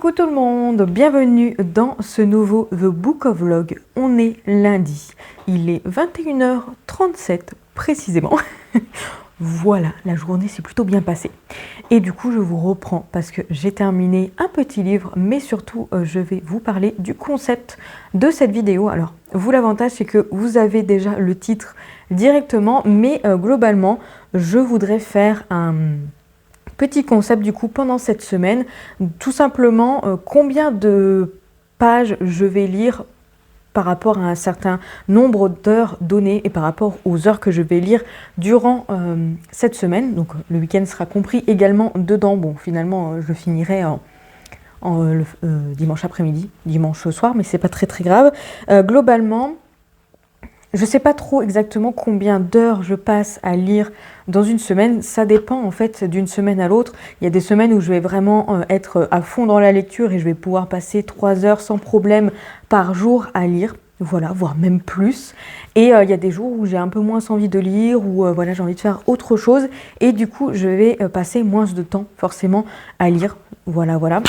Coucou tout le monde, bienvenue dans ce nouveau The Book of Vlog. On est lundi, il est 21h37 précisément. Voilà, la journée s'est plutôt bien passée. Et du coup, je vous reprends parce que j'ai terminé un petit livre, mais surtout, je vais vous parler du concept de cette vidéo. Alors, vous, l'avantage, c'est que vous avez déjà le titre directement, mais globalement, je voudrais faire un petit concept du coup pendant cette semaine. Tout simplement, combien de pages je vais lire par rapport à un certain nombre d'heures données et par rapport aux heures que je vais lire durant cette semaine. Donc le week-end sera compris également dedans. Bon, finalement, je finirai dimanche après-midi, dimanche soir, mais c'est pas très grave. Globalement, je ne sais pas trop exactement combien d'heures je passe à lire dans une semaine. Ça dépend en fait d'une semaine à l'autre. Il y a des semaines où je vais vraiment être à fond dans la lecture et je vais pouvoir passer 3 heures sans problème par jour à lire. Voilà, voire même plus. Et il y a des jours où j'ai un peu moins envie de lire, où voilà, j'ai envie de faire autre chose. Et du coup, je vais passer moins de temps forcément à lire. Voilà.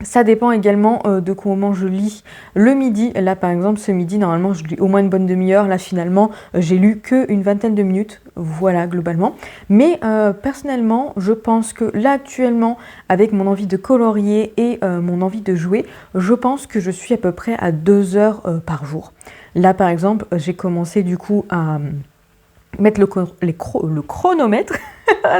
Ça dépend également de comment je lis le midi. Là, par exemple, ce midi, normalement, je lis au moins une bonne demi-heure. Là, finalement, j'ai lu qu'une vingtaine de minutes. Voilà, globalement. Mais personnellement, je pense que là, actuellement, avec mon envie de colorier et mon envie de jouer, je pense que je suis à peu près à 2 heures par jour. Là, par exemple, j'ai commencé du coup à mettre le chronomètre.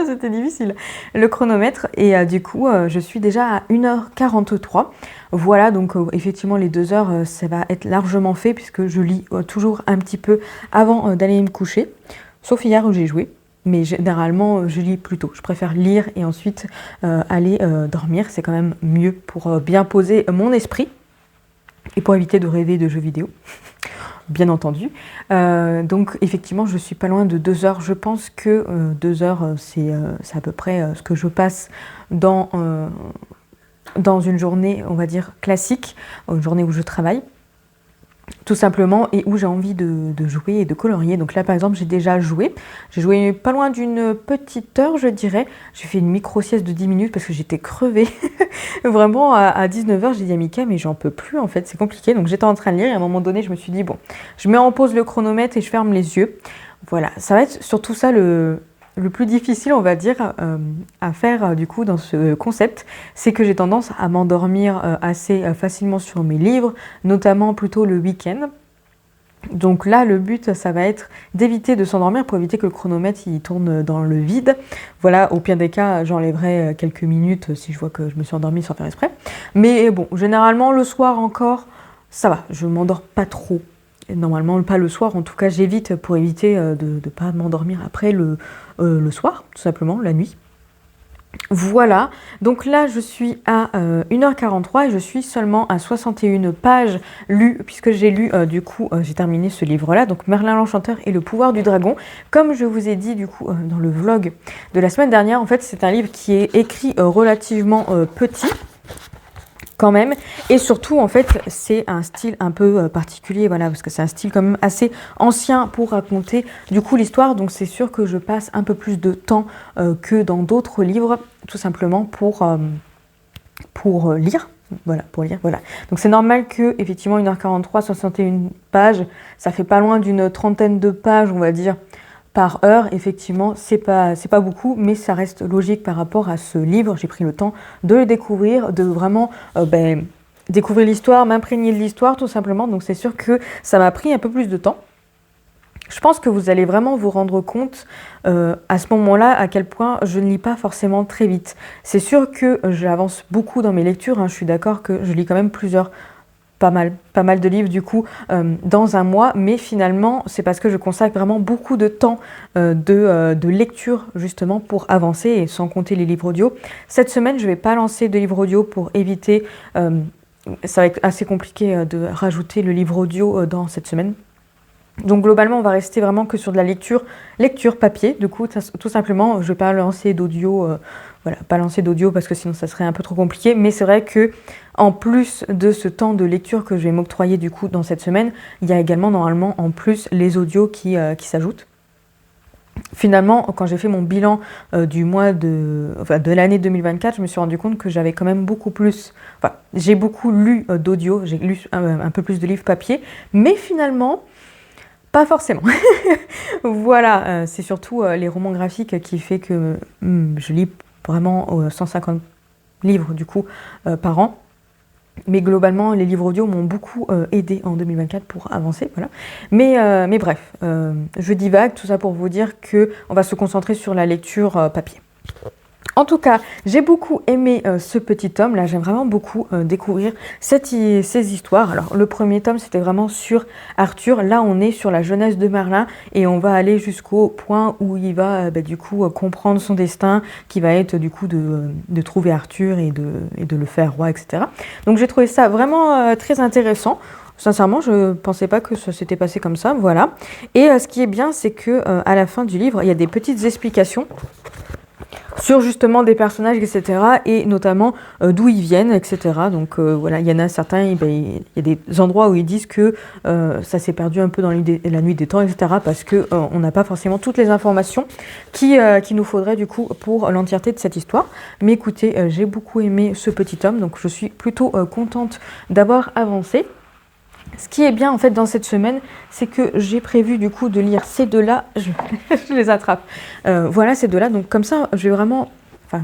C'était difficile. Le chronomètre et du coup je suis déjà à 1h43. Voilà, donc effectivement les 2 heures ça va être largement fait puisque je lis toujours un petit peu avant d'aller me coucher. Sauf hier où j'ai joué. Mais généralement, je lis plus tôt. Je préfère lire et ensuite aller dormir. C'est quand même mieux pour bien poser mon esprit et pour éviter de rêver de jeux vidéo. Bien entendu. Donc effectivement, je suis pas loin de 2 heures. Je pense que 2 heures, c'est à peu près ce que je passe dans une journée, on va dire, classique, une journée où je travaille, tout simplement, et où j'ai envie de jouer et de colorier. Donc là, par exemple, j'ai déjà joué. J'ai joué pas loin d'une petite heure, je dirais. J'ai fait une micro-sieste de 10 minutes parce que j'étais crevée. Vraiment, à 19h, j'ai dit à Mika, mais j'en peux plus, en fait, c'est compliqué. Donc j'étais en train de lire et à un moment donné, je me suis dit, bon, je mets en pause le chronomètre et je ferme les yeux. Voilà, ça va être surtout ça le plus difficile, on va dire, à faire du coup dans ce concept, c'est que j'ai tendance à m'endormir assez facilement sur mes livres, notamment plutôt le week-end. Donc là, le but, ça va être d'éviter de s'endormir pour éviter que le chronomètre il tourne dans le vide. Voilà, au pire des cas, j'enlèverai quelques minutes si je vois que je me suis endormie sans faire exprès. Mais bon, généralement, le soir encore, ça va, je m'endors pas trop. Normalement, pas le soir, en tout cas, j'évite pour éviter de ne pas m'endormir après le soir, tout simplement, la nuit. Voilà, donc là je suis à 1h43 et je suis seulement à 61 pages lues, puisque j'ai lu du coup, j'ai terminé ce livre-là, donc Merlin l'Enchanteur et le pouvoir du dragon. Comme je vous ai dit du coup dans le vlog de la semaine dernière, en fait c'est un livre qui est écrit relativement petit, quand même, et surtout en fait c'est un style un peu particulier, voilà, parce que c'est un style quand même assez ancien pour raconter du coup l'histoire, donc c'est sûr que je passe un peu plus de temps que dans d'autres livres, tout simplement pour lire. Voilà, pour lire, voilà. Donc c'est normal que, effectivement, 1h43, 61 pages, ça fait pas loin d'une trentaine de pages, on va dire, par heure. Effectivement, c'est pas beaucoup, mais ça reste logique par rapport à ce livre. J'ai pris le temps de le découvrir, de vraiment découvrir l'histoire, m'imprégner de l'histoire, tout simplement. Donc c'est sûr que ça m'a pris un peu plus de temps. Je pense que vous allez vraiment vous rendre compte à ce moment-là à quel point je ne lis pas forcément très vite. C'est sûr que j'avance beaucoup dans mes lectures, hein, je suis d'accord que je lis quand même pas mal de livres du coup dans un mois, mais finalement c'est parce que je consacre vraiment beaucoup de temps de lecture justement pour avancer, et sans compter les livres audio. Cette semaine je ne vais pas lancer de livre audio pour éviter, ça va être assez compliqué de rajouter le livre audio dans cette semaine. Donc globalement, on va rester vraiment que sur de la lecture papier. Du coup, tout simplement, je ne vais pas lancer d'audio, pas lancer d'audio parce que sinon ça serait un peu trop compliqué. Mais c'est vrai que en plus de ce temps de lecture que je vais m'octroyer du coup dans cette semaine, il y a également normalement en plus les audios qui s'ajoutent. Finalement, quand j'ai fait mon bilan de l'année 2024, je me suis rendu compte que j'avais quand même beaucoup plus, enfin, j'ai beaucoup lu d'audio, j'ai lu un peu plus de livres papier, mais finalement, pas forcément. Voilà, c'est surtout les romans graphiques qui fait que je lis vraiment 150 livres du coup par an. Mais globalement, les livres audio m'ont beaucoup aidé en 2024 pour avancer, voilà. Mais bref, je divague, tout ça pour vous dire qu'on va se concentrer sur la lecture papier. En tout cas, j'ai beaucoup aimé ce petit tome. Là, j'aime vraiment beaucoup découvrir ces histoires. Alors, le premier tome, c'était vraiment sur Arthur. Là, on est sur la jeunesse de Merlin et on va aller jusqu'au point où il va du coup comprendre son destin, qui va être du coup de trouver Arthur et de le faire roi, etc. Donc, j'ai trouvé ça vraiment très intéressant. Sincèrement, je ne pensais pas que ça s'était passé comme ça, voilà. Et ce qui est bien, c'est que à la fin du livre, il y a des petites explications sur justement des personnages, etc. et notamment d'où ils viennent, etc. Donc voilà, il y en a certains, il y a des endroits où ils disent que ça s'est perdu un peu dans la nuit des temps, etc. parce que on n'a pas forcément toutes les informations qui nous faudrait du coup pour l'entièreté de cette histoire. Mais écoutez, j'ai beaucoup aimé ce petit tome, donc je suis plutôt contente d'avoir avancé. Ce qui est bien en fait dans cette semaine, c'est que j'ai prévu du coup de lire ces deux-là, je les attrape. Voilà ces deux-là, donc comme ça, je vais vraiment, enfin,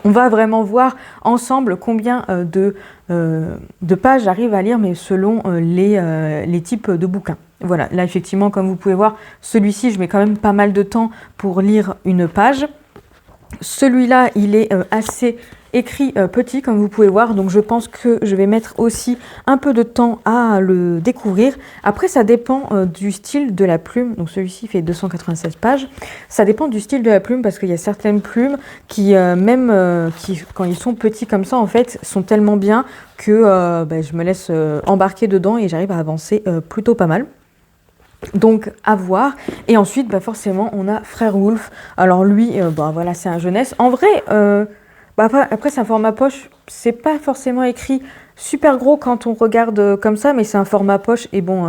on va vraiment voir ensemble combien de pages j'arrive à lire, mais selon les types de bouquins. Voilà, là effectivement, comme vous pouvez voir, celui-ci, je mets quand même pas mal de temps pour lire une page. Celui-là, il est assez écrit petit, comme vous pouvez voir, donc je pense que je vais mettre aussi un peu de temps à le découvrir. Après, ça dépend du style de la plume, donc celui-ci fait 296 pages. Ça dépend du style de la plume, parce qu'il y a certaines plumes qui, quand ils sont petits comme ça, en fait, sont tellement bien que je me laisse embarquer dedans et j'arrive à avancer plutôt pas mal. Donc à voir. Et ensuite forcément on a Frère Wolf. Alors lui voilà, c'est un jeunesse. En vrai après c'est un format poche. C'est pas forcément écrit super gros quand on regarde comme ça, mais c'est un format poche. Et bon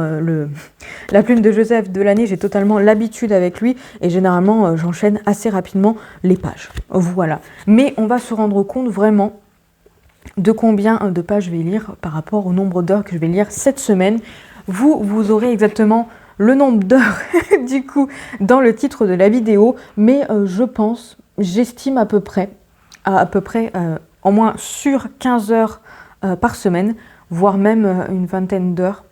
la plume de Joseph de l'année, j'ai totalement l'habitude avec lui. Et généralement j'enchaîne assez rapidement les pages. Voilà. Mais on va se rendre compte vraiment de combien de pages je vais lire par rapport au nombre d'heures que je vais lire cette semaine. Vous aurez exactement le nombre d'heures du coup dans le titre de la vidéo, mais j'estime à peu près en moins sur 15 heures par semaine, voire même une vingtaine d'heures,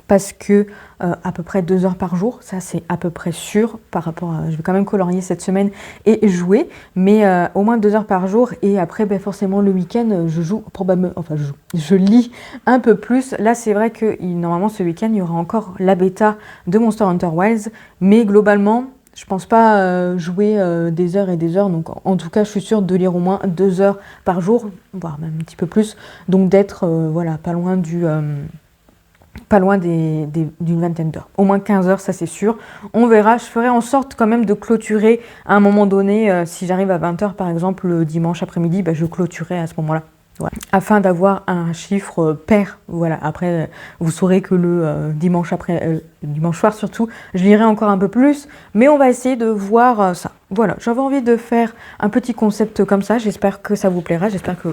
parce que à peu près 2 heures par jour, ça c'est à peu près sûr par rapport à, je vais quand même colorier cette semaine et jouer, mais au moins 2 heures par jour. Et après forcément le week-end je joue probablement, je lis un peu plus. Là c'est vrai que normalement ce week-end il y aura encore la bêta de Monster Hunter Wilds, mais globalement je pense pas jouer des heures et des heures, donc en tout cas je suis sûre de lire au moins 2 heures par jour, voire même un petit peu plus, donc d'être voilà, pas loin d'une vingtaine d'heures. Au moins 15 heures, ça c'est sûr. On verra, je ferai en sorte quand même de clôturer à un moment donné. Si j'arrive à 20 heures par exemple le dimanche après-midi, je clôturerai à ce moment-là. Voilà. Afin d'avoir un chiffre pair. Voilà. Après, vous saurez que le dimanche soir surtout, je lirai encore un peu plus. Mais on va essayer de voir ça. Voilà, j'avais envie de faire un petit concept comme ça. J'espère que ça vous plaira. J'espère que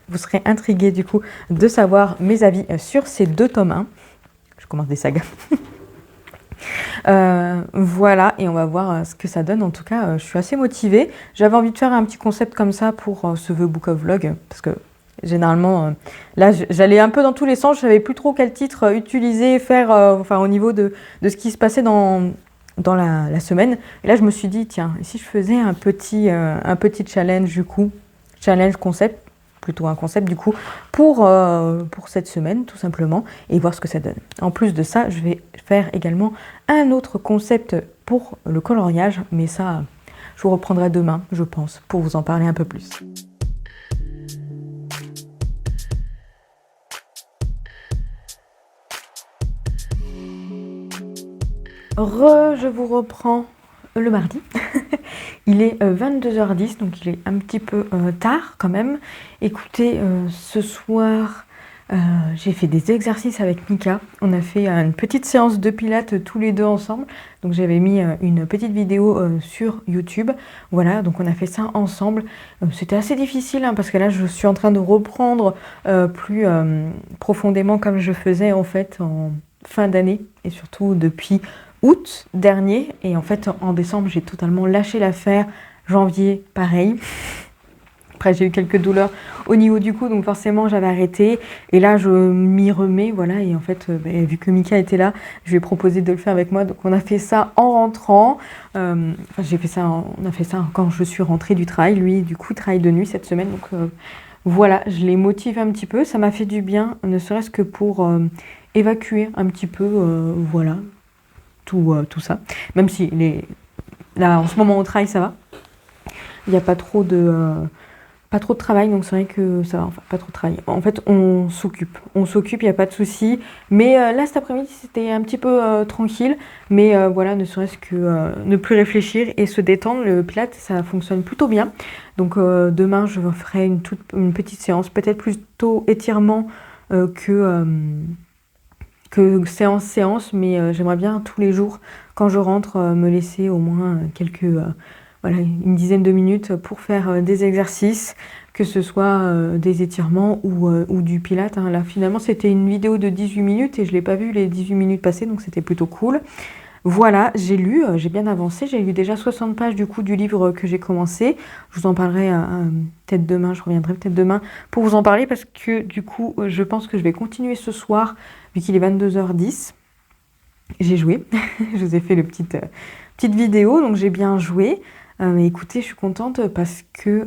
vous serez intrigués du coup de savoir mes avis sur ces 2 tomes 1. Je commence des sagas. Voilà, et on va voir ce que ça donne. En tout cas, je suis assez motivée. J'avais envie de faire un petit concept comme ça pour ce The Book of Vlog, parce que généralement, là, j'allais un peu dans tous les sens. Je savais plus trop quel titre utiliser, faire, au niveau de ce qui se passait dans la semaine. Et là, je me suis dit, tiens, et si je faisais un petit challenge du coup, challenge concept, plutôt un concept du coup, pour cette semaine tout simplement, et voir ce que ça donne. En plus de ça, je vais faire également un autre concept pour le coloriage, mais ça, je vous reprendrai demain, je pense, pour vous en parler un peu plus. Je vous reprends le mardi. Il est 22h10, donc il est un petit peu tard quand même. Écoutez, ce soir, J'ai fait des exercices avec Mika. On a fait une petite séance de pilates tous les deux ensemble. Donc j'avais mis une petite vidéo sur YouTube. Voilà, donc on a fait ça ensemble. C'était assez difficile hein, parce que là je suis en train de reprendre plus profondément comme je faisais en fait en fin d'année et surtout depuis août dernier. Et en fait en décembre j'ai totalement lâché l'affaire. Janvier, pareil. Après, j'ai eu quelques douleurs au niveau du cou, donc forcément, j'avais arrêté. Et là, je m'y remets, voilà. Et en fait, vu que Mika était là, je lui ai proposé de le faire avec moi. Donc, on a fait ça en rentrant. J'ai fait ça, on a fait ça quand je suis rentrée du travail. Lui, du coup, il travaille de nuit cette semaine. Donc, voilà, je l'ai motivé un petit peu. Ça m'a fait du bien, ne serait-ce que pour évacuer un petit peu, voilà, tout ça. Même si là, en ce moment, au travail, ça va. Il n'y a pas trop de travail, donc c'est vrai que ça va, enfin pas trop de travail. En fait, on s'occupe, il n'y a pas de souci. Mais là, cet après-midi, c'était un petit peu tranquille. Mais voilà, ne serait-ce que ne plus réfléchir et se détendre. Le pilates, ça fonctionne plutôt bien. Donc demain, je ferai une petite séance, peut-être plutôt étirement que séance, mais j'aimerais bien tous les jours, quand je rentre, me laisser au moins voilà, une dizaine de minutes pour faire des exercices, que ce soit des étirements ou du pilates. Hein. Là, finalement, c'était une vidéo de 18 minutes et je ne l'ai pas vu les 18 minutes passer, donc c'était plutôt cool. Voilà, j'ai lu, j'ai bien avancé, j'ai lu déjà 60 pages du coup du livre que j'ai commencé. Je vous en parlerai peut-être demain, je reviendrai peut-être demain pour vous en parler parce que du coup, je pense que je vais continuer ce soir vu qu'il est 22h10. J'ai joué, je vous ai fait petite vidéo, donc j'ai bien joué. Mais écoutez, je suis contente parce que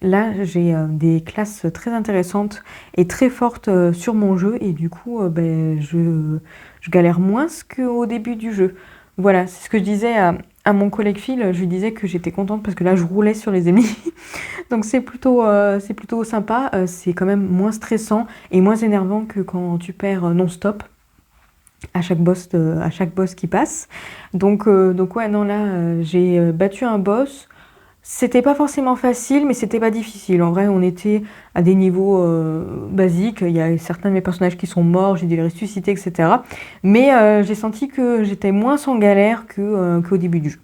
là, j'ai des classes très intéressantes et très fortes sur mon jeu. Et du coup, je galère moins qu'au début du jeu. Voilà, c'est ce que je disais à mon collègue Phil. Je lui disais que j'étais contente parce que là, je roulais sur les ennemis. Donc c'est plutôt sympa. C'est quand même moins stressant et moins énervant que quand tu perds non-stop à chaque boss qui passe. Donc ouais, non, là, j'ai battu un boss. C'était pas forcément facile, mais c'était pas difficile. En vrai, on était à des niveaux basiques. Il y a certains de mes personnages qui sont morts, j'ai dû les ressusciter, etc. Mais j'ai senti que j'étais moins sans galère qu'au début du jeu.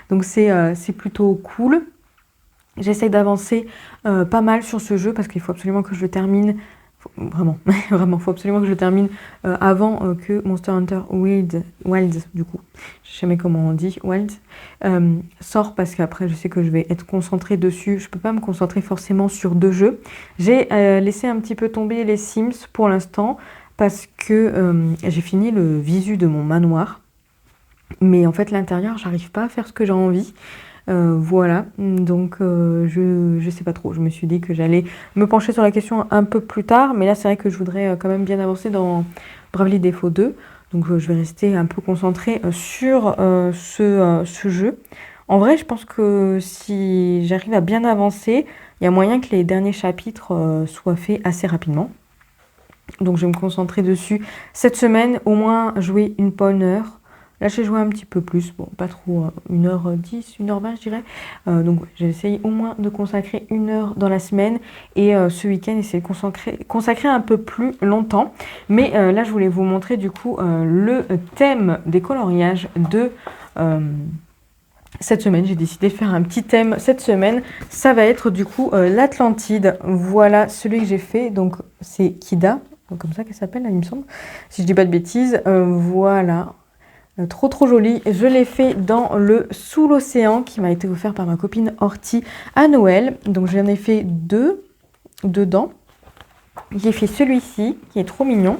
Donc c'est plutôt cool. J'essaie d'avancer pas mal sur ce jeu parce qu'il faut absolument que je le termine. Vraiment, vraiment, faut absolument que je le termine avant que Monster Hunter Wilds, du coup, je sais jamais comment on dit, Wilds, sort parce qu'après je sais que je vais être concentrée dessus. Je peux pas me concentrer forcément sur deux jeux. J'ai laissé un petit peu tomber les Sims pour l'instant parce que j'ai fini le visu de mon manoir. Mais en fait, l'intérieur, j'arrive pas à faire ce que j'ai envie. Voilà, donc je sais pas trop. Je me suis dit que j'allais me pencher sur la question un peu plus tard, mais là c'est vrai que je voudrais quand même bien avancer dans Bravely Default 2. Donc je vais rester un peu concentrée sur ce jeu. En vrai, je pense que si j'arrive à bien avancer, il y a moyen que les derniers chapitres soient faits assez rapidement. Donc je vais me concentrer dessus cette semaine, au moins jouer une bonne heure. Là, j'ai joué un petit peu plus, bon, pas trop, 1h10, 1h20, je dirais. Donc, j'essaye au moins de consacrer 1 heure dans la semaine. Et ce week-end, essayer de consacrer un peu plus longtemps. Mais là, je voulais vous montrer du coup le thème des coloriages de cette semaine. J'ai décidé de faire un petit thème cette semaine. Ça va être du coup l'Atlantide. Voilà celui que j'ai fait. Donc, c'est Kida, comme ça qu'elle s'appelle, là, il me semble. Si je dis pas de bêtises, voilà. Trop joli. Je l'ai fait dans le Sous l'océan qui m'a été offert par ma copine Horty à Noël. Donc j'en ai fait 2 dedans. J'ai fait celui-ci qui est trop mignon.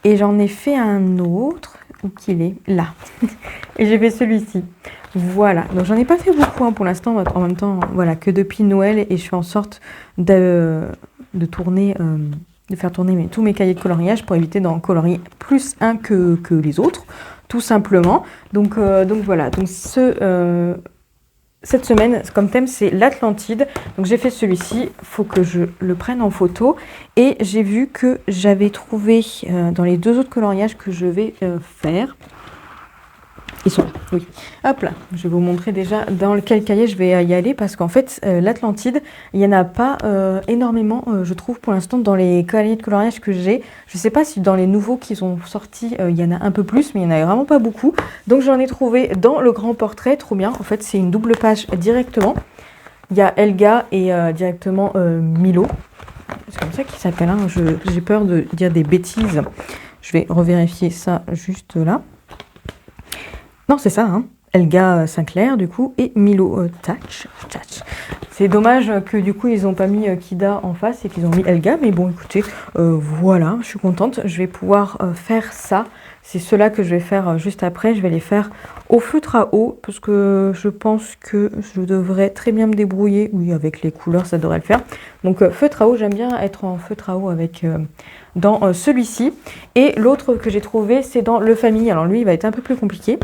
Et j'en ai fait un autre. Où qu'il est? Là. Et j'ai fait celui-ci. Voilà. Donc j'en ai pas fait beaucoup pour l'instant. En même temps, voilà, que depuis Noël. Et je fais en sorte de tourner... de faire tourner tous mes cahiers de coloriage pour éviter d'en colorier plus un que les autres. Tout simplement. Donc voilà. Donc cette semaine, comme thème, c'est l'Atlantide. Donc j'ai fait celui-ci. Il faut que je le prenne en photo. Et j'ai vu que j'avais trouvé dans les 2 autres coloriages que je vais faire. Ils sont là, oui. Hop là, je vais vous montrer déjà dans quel cahier je vais y aller parce qu'en fait, l'Atlantide, il n'y en a pas énormément, je trouve, pour l'instant, dans les cahiers de coloriage que j'ai. Je ne sais pas si dans les nouveaux qu'ils ont sortis, il y en a un peu plus, mais il n'y en a vraiment pas beaucoup. Donc j'en ai trouvé dans le grand portrait, trop bien. En fait, c'est une double page directement. Il y a Elga et directement Milo. C'est comme ça qu'il s'appelle, hein. J'ai peur de dire des bêtises. Je vais revérifier ça juste là. Non, c'est ça, hein. Elga Sinclair, du coup, et Milo Thatch. C'est dommage que, du coup, ils n'ont pas mis Kida en face et qu'ils ont mis Elga. Mais bon, écoutez, voilà, je suis contente. Je vais pouvoir faire ça. C'est cela que je vais faire juste après. Je vais les faire au feutre à eau parce que je pense que je devrais très bien me débrouiller. Oui, avec les couleurs, ça devrait le faire. Donc, feutre à eau, j'aime bien être en feutre à eau avec... dans celui-ci. Et l'autre que j'ai trouvé, c'est dans Le Famille. Alors lui, il va être un peu plus compliqué.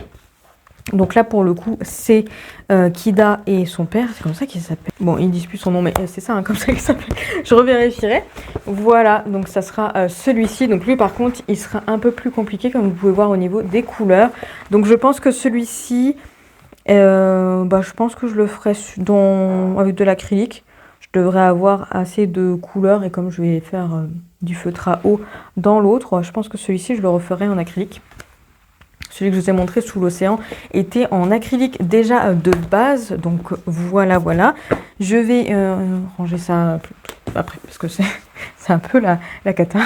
Donc là, pour le coup, c'est Kida et son père. C'est comme ça qu'il s'appelle. Bon, ils disent plus son nom, mais c'est ça, hein, comme ça qu'il s'appelle. Je revérifierai. Voilà, donc ça sera celui-ci. Donc lui, par contre, il sera un peu plus compliqué, comme vous pouvez voir au niveau des couleurs. Donc je pense que celui-ci, je pense que je le ferai avec de l'acrylique. Je devrais avoir assez de couleurs. Et comme je vais faire du feutre à eau dans l'autre, je pense que celui-ci, je le referai en acrylique. Celui que je vous ai montré sous l'océan était en acrylique déjà de base. Donc voilà. Je vais ranger ça après parce que c'est un peu la cata.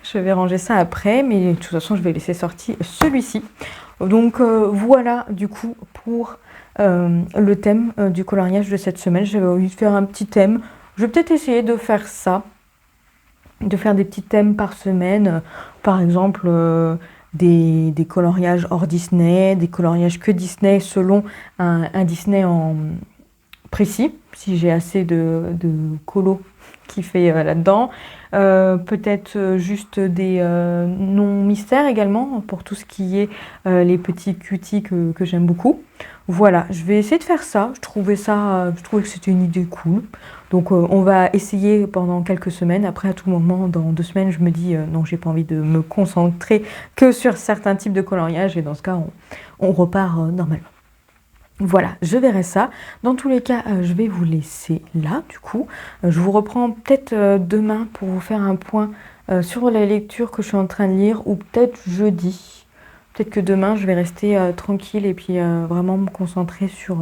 Je vais ranger ça après, mais de toute façon, je vais laisser sortir celui-ci. Donc voilà du coup pour le thème du coloriage de cette semaine. J'avais envie de faire un petit thème. Je vais peut-être essayer de faire ça. De faire des petits thèmes par semaine. Par exemple... Des coloriages hors Disney, des coloriages que Disney selon un Disney en précis, si j'ai assez de colos qui fait là-dedans. Peut-être juste des noms mystères également, pour tout ce qui est les petits cuties que j'aime beaucoup. Voilà, je vais essayer de faire ça. Je trouvais que c'était une idée cool. Donc on va essayer pendant quelques semaines. Après, à tout moment, dans 2 semaines, je me dis non, j'ai pas envie de me concentrer que sur certains types de coloriage. Et dans ce cas, on repart normalement. Voilà, je verrai ça. Dans tous les cas, je vais vous laisser là, du coup. Je vous reprends peut-être demain pour vous faire un point sur la lecture que je suis en train de lire, ou peut-être jeudi. Peut-être que demain, je vais rester tranquille et puis vraiment me concentrer sur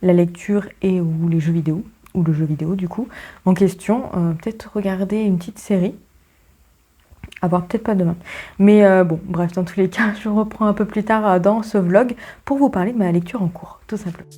la lecture ou les jeux vidéo, ou le jeu vidéo, du coup, en question. Peut-être regarder une petite série. À voir, peut-être pas demain. Mais bon, bref, dans tous les cas, je reprends un peu plus tard dans ce vlog pour vous parler de ma lecture en cours, tout simplement.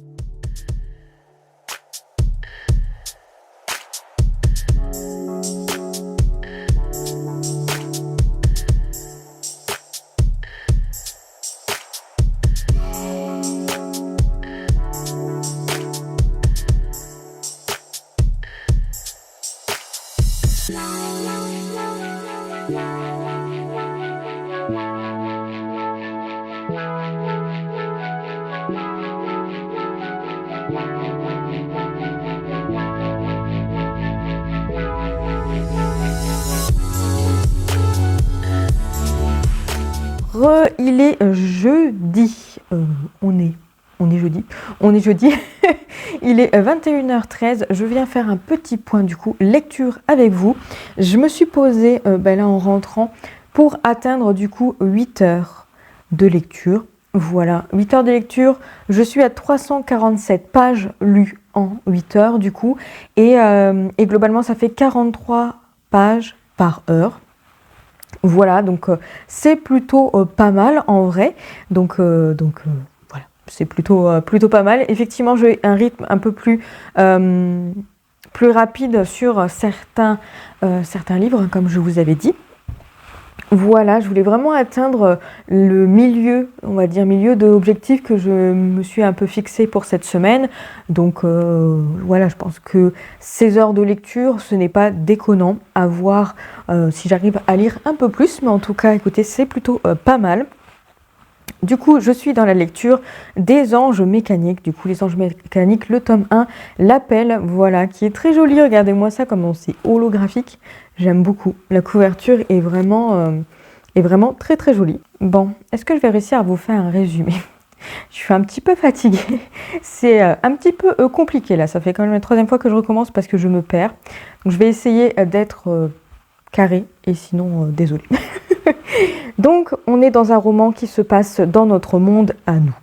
Il est jeudi. On est jeudi. On est jeudi. Il est 21h13. Je viens faire un petit point du coup lecture avec vous. Je me suis posée là en rentrant pour atteindre du coup 8 heures de lecture. Voilà, 8 heures de lecture. Je suis à 347 pages lues en 8 heures du coup. Et globalement, ça fait 43 pages par heure. Voilà, donc c'est plutôt pas mal en vrai. Donc voilà, c'est plutôt pas mal. Effectivement, j'ai un rythme un peu plus rapide sur certains livres, comme je vous avais dit. Voilà, je voulais vraiment atteindre le milieu, on va dire milieu de l'objectif que je me suis un peu fixé pour cette semaine. Donc voilà, je pense que 16 heures de lecture, ce n'est pas déconnant. À voir si j'arrive à lire un peu plus, mais en tout cas, écoutez, c'est plutôt pas mal. Du coup, je suis dans la lecture des Anges mécaniques. Du coup, les Anges mécaniques, le tome 1, l'appel, voilà, qui est très joli. Regardez-moi ça, comment c'est holographique. J'aime beaucoup. La couverture est vraiment est vraiment très très joli. Bon, est-ce que je vais réussir à vous faire un résumé? Je suis un petit peu fatiguée, c'est un petit peu compliqué là, ça fait quand même la 3e fois que je recommence parce que je me perds. Donc je vais essayer d'être carré et sinon désolée. Donc on est dans un roman qui se passe dans notre monde à nous.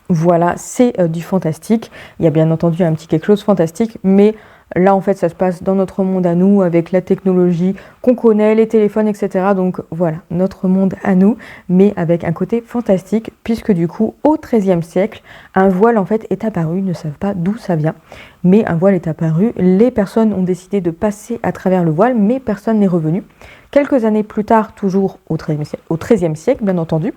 Voilà, c'est du fantastique. Il y a bien entendu un petit quelque chose fantastique, mais là en fait ça se passe dans notre monde à nous avec la technologie qu'on connaît, les téléphones, etc. Donc voilà, notre monde à nous, mais avec un côté fantastique, puisque du coup au XIIIe siècle, un voile en fait est apparu, ils ne savent pas d'où ça vient, mais un voile est apparu, les personnes ont décidé de passer à travers le voile, mais personne n'est revenu. Quelques années plus tard, toujours au XIIIe siècle bien entendu,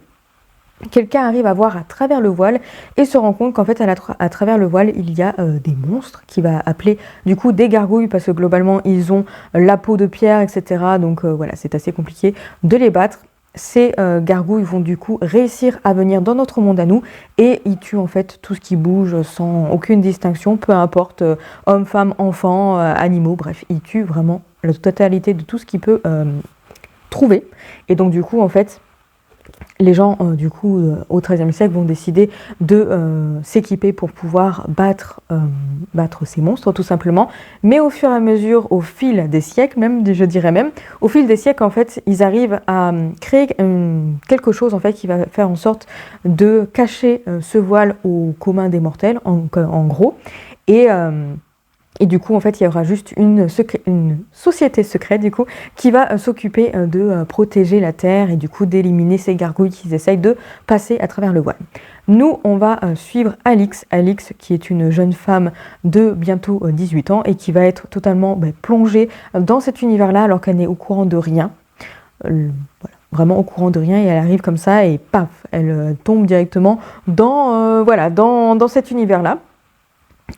quelqu'un arrive à voir à travers le voile et se rend compte qu'en fait à travers le voile il y a des monstres qu'il va appeler du coup des gargouilles parce que globalement ils ont la peau de pierre, etc. Donc voilà, c'est assez compliqué de les battre. Ces gargouilles vont du coup réussir à venir dans notre monde à nous et ils tuent en fait tout ce qui bouge sans aucune distinction, peu importe hommes, femmes, enfants, animaux, bref, ils tuent vraiment la totalité de tout ce qu'il peut trouver. Et donc du coup en fait les gens, au XIIIe siècle, vont décider de s'équiper pour pouvoir battre ces monstres, tout simplement. Mais au fur et à mesure, au fil des siècles, même, je dirais même, au fil des siècles, en fait, ils arrivent à créer quelque chose, en fait, qui va faire en sorte de cacher ce voile au commun des mortels, en gros. Et du coup, en fait, il y aura juste une société secrète, du coup, qui va s'occuper de protéger la Terre et du coup d'éliminer ces gargouilles qui essayent de passer à travers le voile. Nous, on va suivre Alix, qui est une jeune femme de bientôt 18 ans et qui va être totalement plongée dans cet univers-là alors qu'elle n'est au courant de rien. Voilà. Vraiment au courant de rien et elle arrive comme ça et paf, elle tombe directement dans cet univers-là.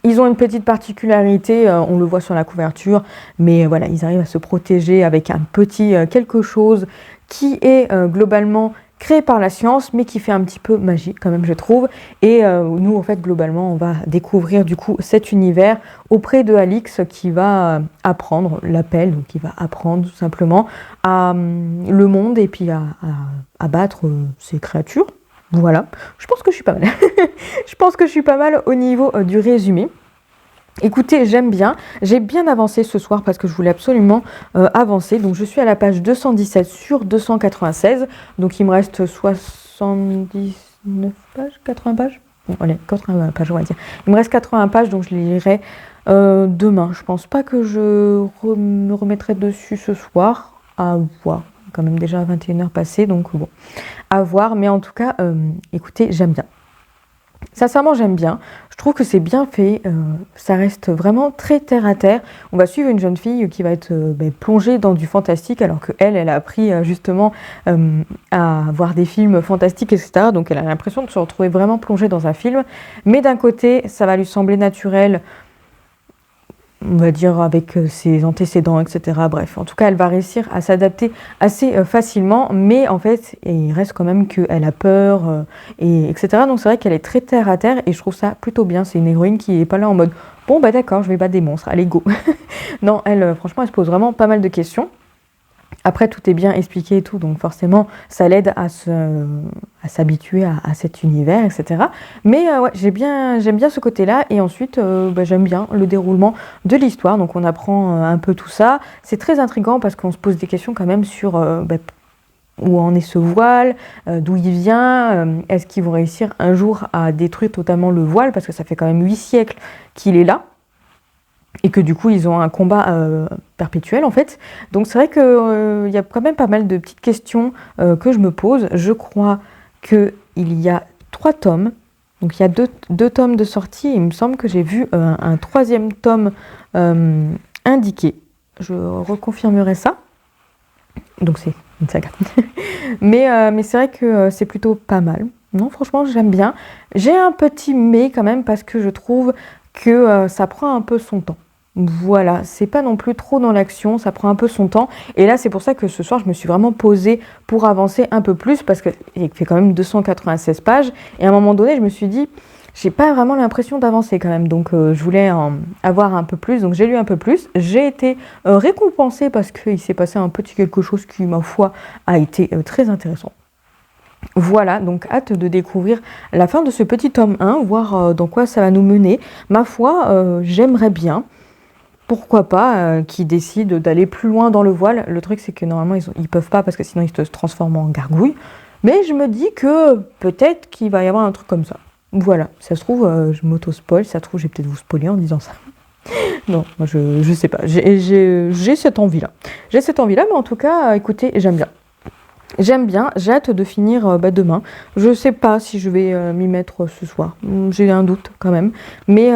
Ils ont une petite particularité, on le voit sur la couverture, mais voilà, ils arrivent à se protéger avec un petit quelque chose qui est globalement créé par la science, mais qui fait un petit peu magie quand même, je trouve. Et nous, en fait, globalement, on va découvrir du coup cet univers auprès de Alix qui va apprendre l'appel, donc qui va apprendre tout simplement à le monde et puis à battre ces créatures. Voilà, je pense que je suis pas mal. Je pense que je suis pas mal au niveau du résumé. Écoutez, j'aime bien. J'ai bien avancé ce soir parce que je voulais absolument avancer. Donc je suis à la page 217 sur 296. Donc il me reste 79 pages, 80 pages. Bon, allez, 80 pages, on va dire. Il me reste 80 pages, donc je les lirai demain. Je pense pas que je me remettrai dessus ce soir. À voir. Quand même déjà 21h passées, donc bon, à voir. Mais en tout cas, écoutez, j'aime bien. Sincèrement, j'aime bien. Je trouve que c'est bien fait. Ça reste vraiment très terre à terre. On va suivre une jeune fille qui va être plongée dans du fantastique, alors qu'elle a appris justement à voir des films fantastiques, etc. Donc elle a l'impression de se retrouver vraiment plongée dans un film. Mais d'un côté, ça va lui sembler naturel, on va dire avec ses antécédents, etc. Bref, en tout cas, elle va réussir à s'adapter assez facilement, mais en fait, il reste quand même qu'elle a peur, etc. Donc c'est vrai qu'elle est très terre à terre, et je trouve ça plutôt bien. C'est une héroïne qui est pas là en mode « Bon, bah d'accord, je vais battre des monstres, allez, go !» Non, elle, franchement, elle se pose vraiment pas mal de questions. Après, tout est bien expliqué et tout, donc forcément, ça l'aide à s'habituer à cet univers, etc. Mais ouais, j'aime bien ce côté-là, et ensuite, j'aime bien le déroulement de l'histoire, donc on apprend un peu tout ça. C'est très intriguant parce qu'on se pose des questions quand même sur où en est ce voile, d'où il vient, est-ce qu'ils vont réussir un jour à détruire totalement le voile, parce que ça fait quand même 8 siècles qu'il est là. Et que du coup, ils ont un combat perpétuel, en fait. Donc, c'est vrai qu'il y a quand même pas mal de petites questions que je me pose. Je crois qu'il y a 3 tomes. Donc, il y a 2 tomes de sortie. Il me semble que j'ai vu un 3e tome indiqué. Je reconfirmerai ça. Donc, c'est une saga. mais c'est vrai que c'est plutôt pas mal. Non, franchement, j'aime bien. J'ai un petit mais quand même parce que je trouve que ça prend un peu son temps. Voilà, c'est pas non plus trop dans l'action, ça prend un peu son temps. Et là, c'est pour ça que ce soir, je me suis vraiment posée pour avancer un peu plus, parce qu'il fait quand même 296 pages. Et à un moment donné, je me suis dit, j'ai pas vraiment l'impression d'avancer quand même. Donc je voulais avoir un peu plus, donc j'ai lu un peu plus. J'ai été récompensée parce qu'il s'est passé un petit quelque chose qui, ma foi, a été très intéressant. Voilà, donc hâte de découvrir la fin de ce petit tome 1, voir dans quoi ça va nous mener. Ma foi, j'aimerais bien, pourquoi pas, qu'ils décident d'aller plus loin dans le voile. Le truc, c'est que normalement, ils peuvent pas parce que sinon, ils se transforment en gargouille. Mais je me dis que peut-être qu'il va y avoir un truc comme ça. Voilà, ça se trouve, je m'auto-spoil, ça se trouve, je vais peut-être vous spoiler en disant ça. Non, moi, je sais pas, j'ai cette envie-là. J'ai cette envie-là, mais en tout cas, écoutez, j'aime bien. J'aime bien, j'ai hâte de finir demain. Je sais pas si je vais m'y mettre ce soir. J'ai un doute quand même. Mais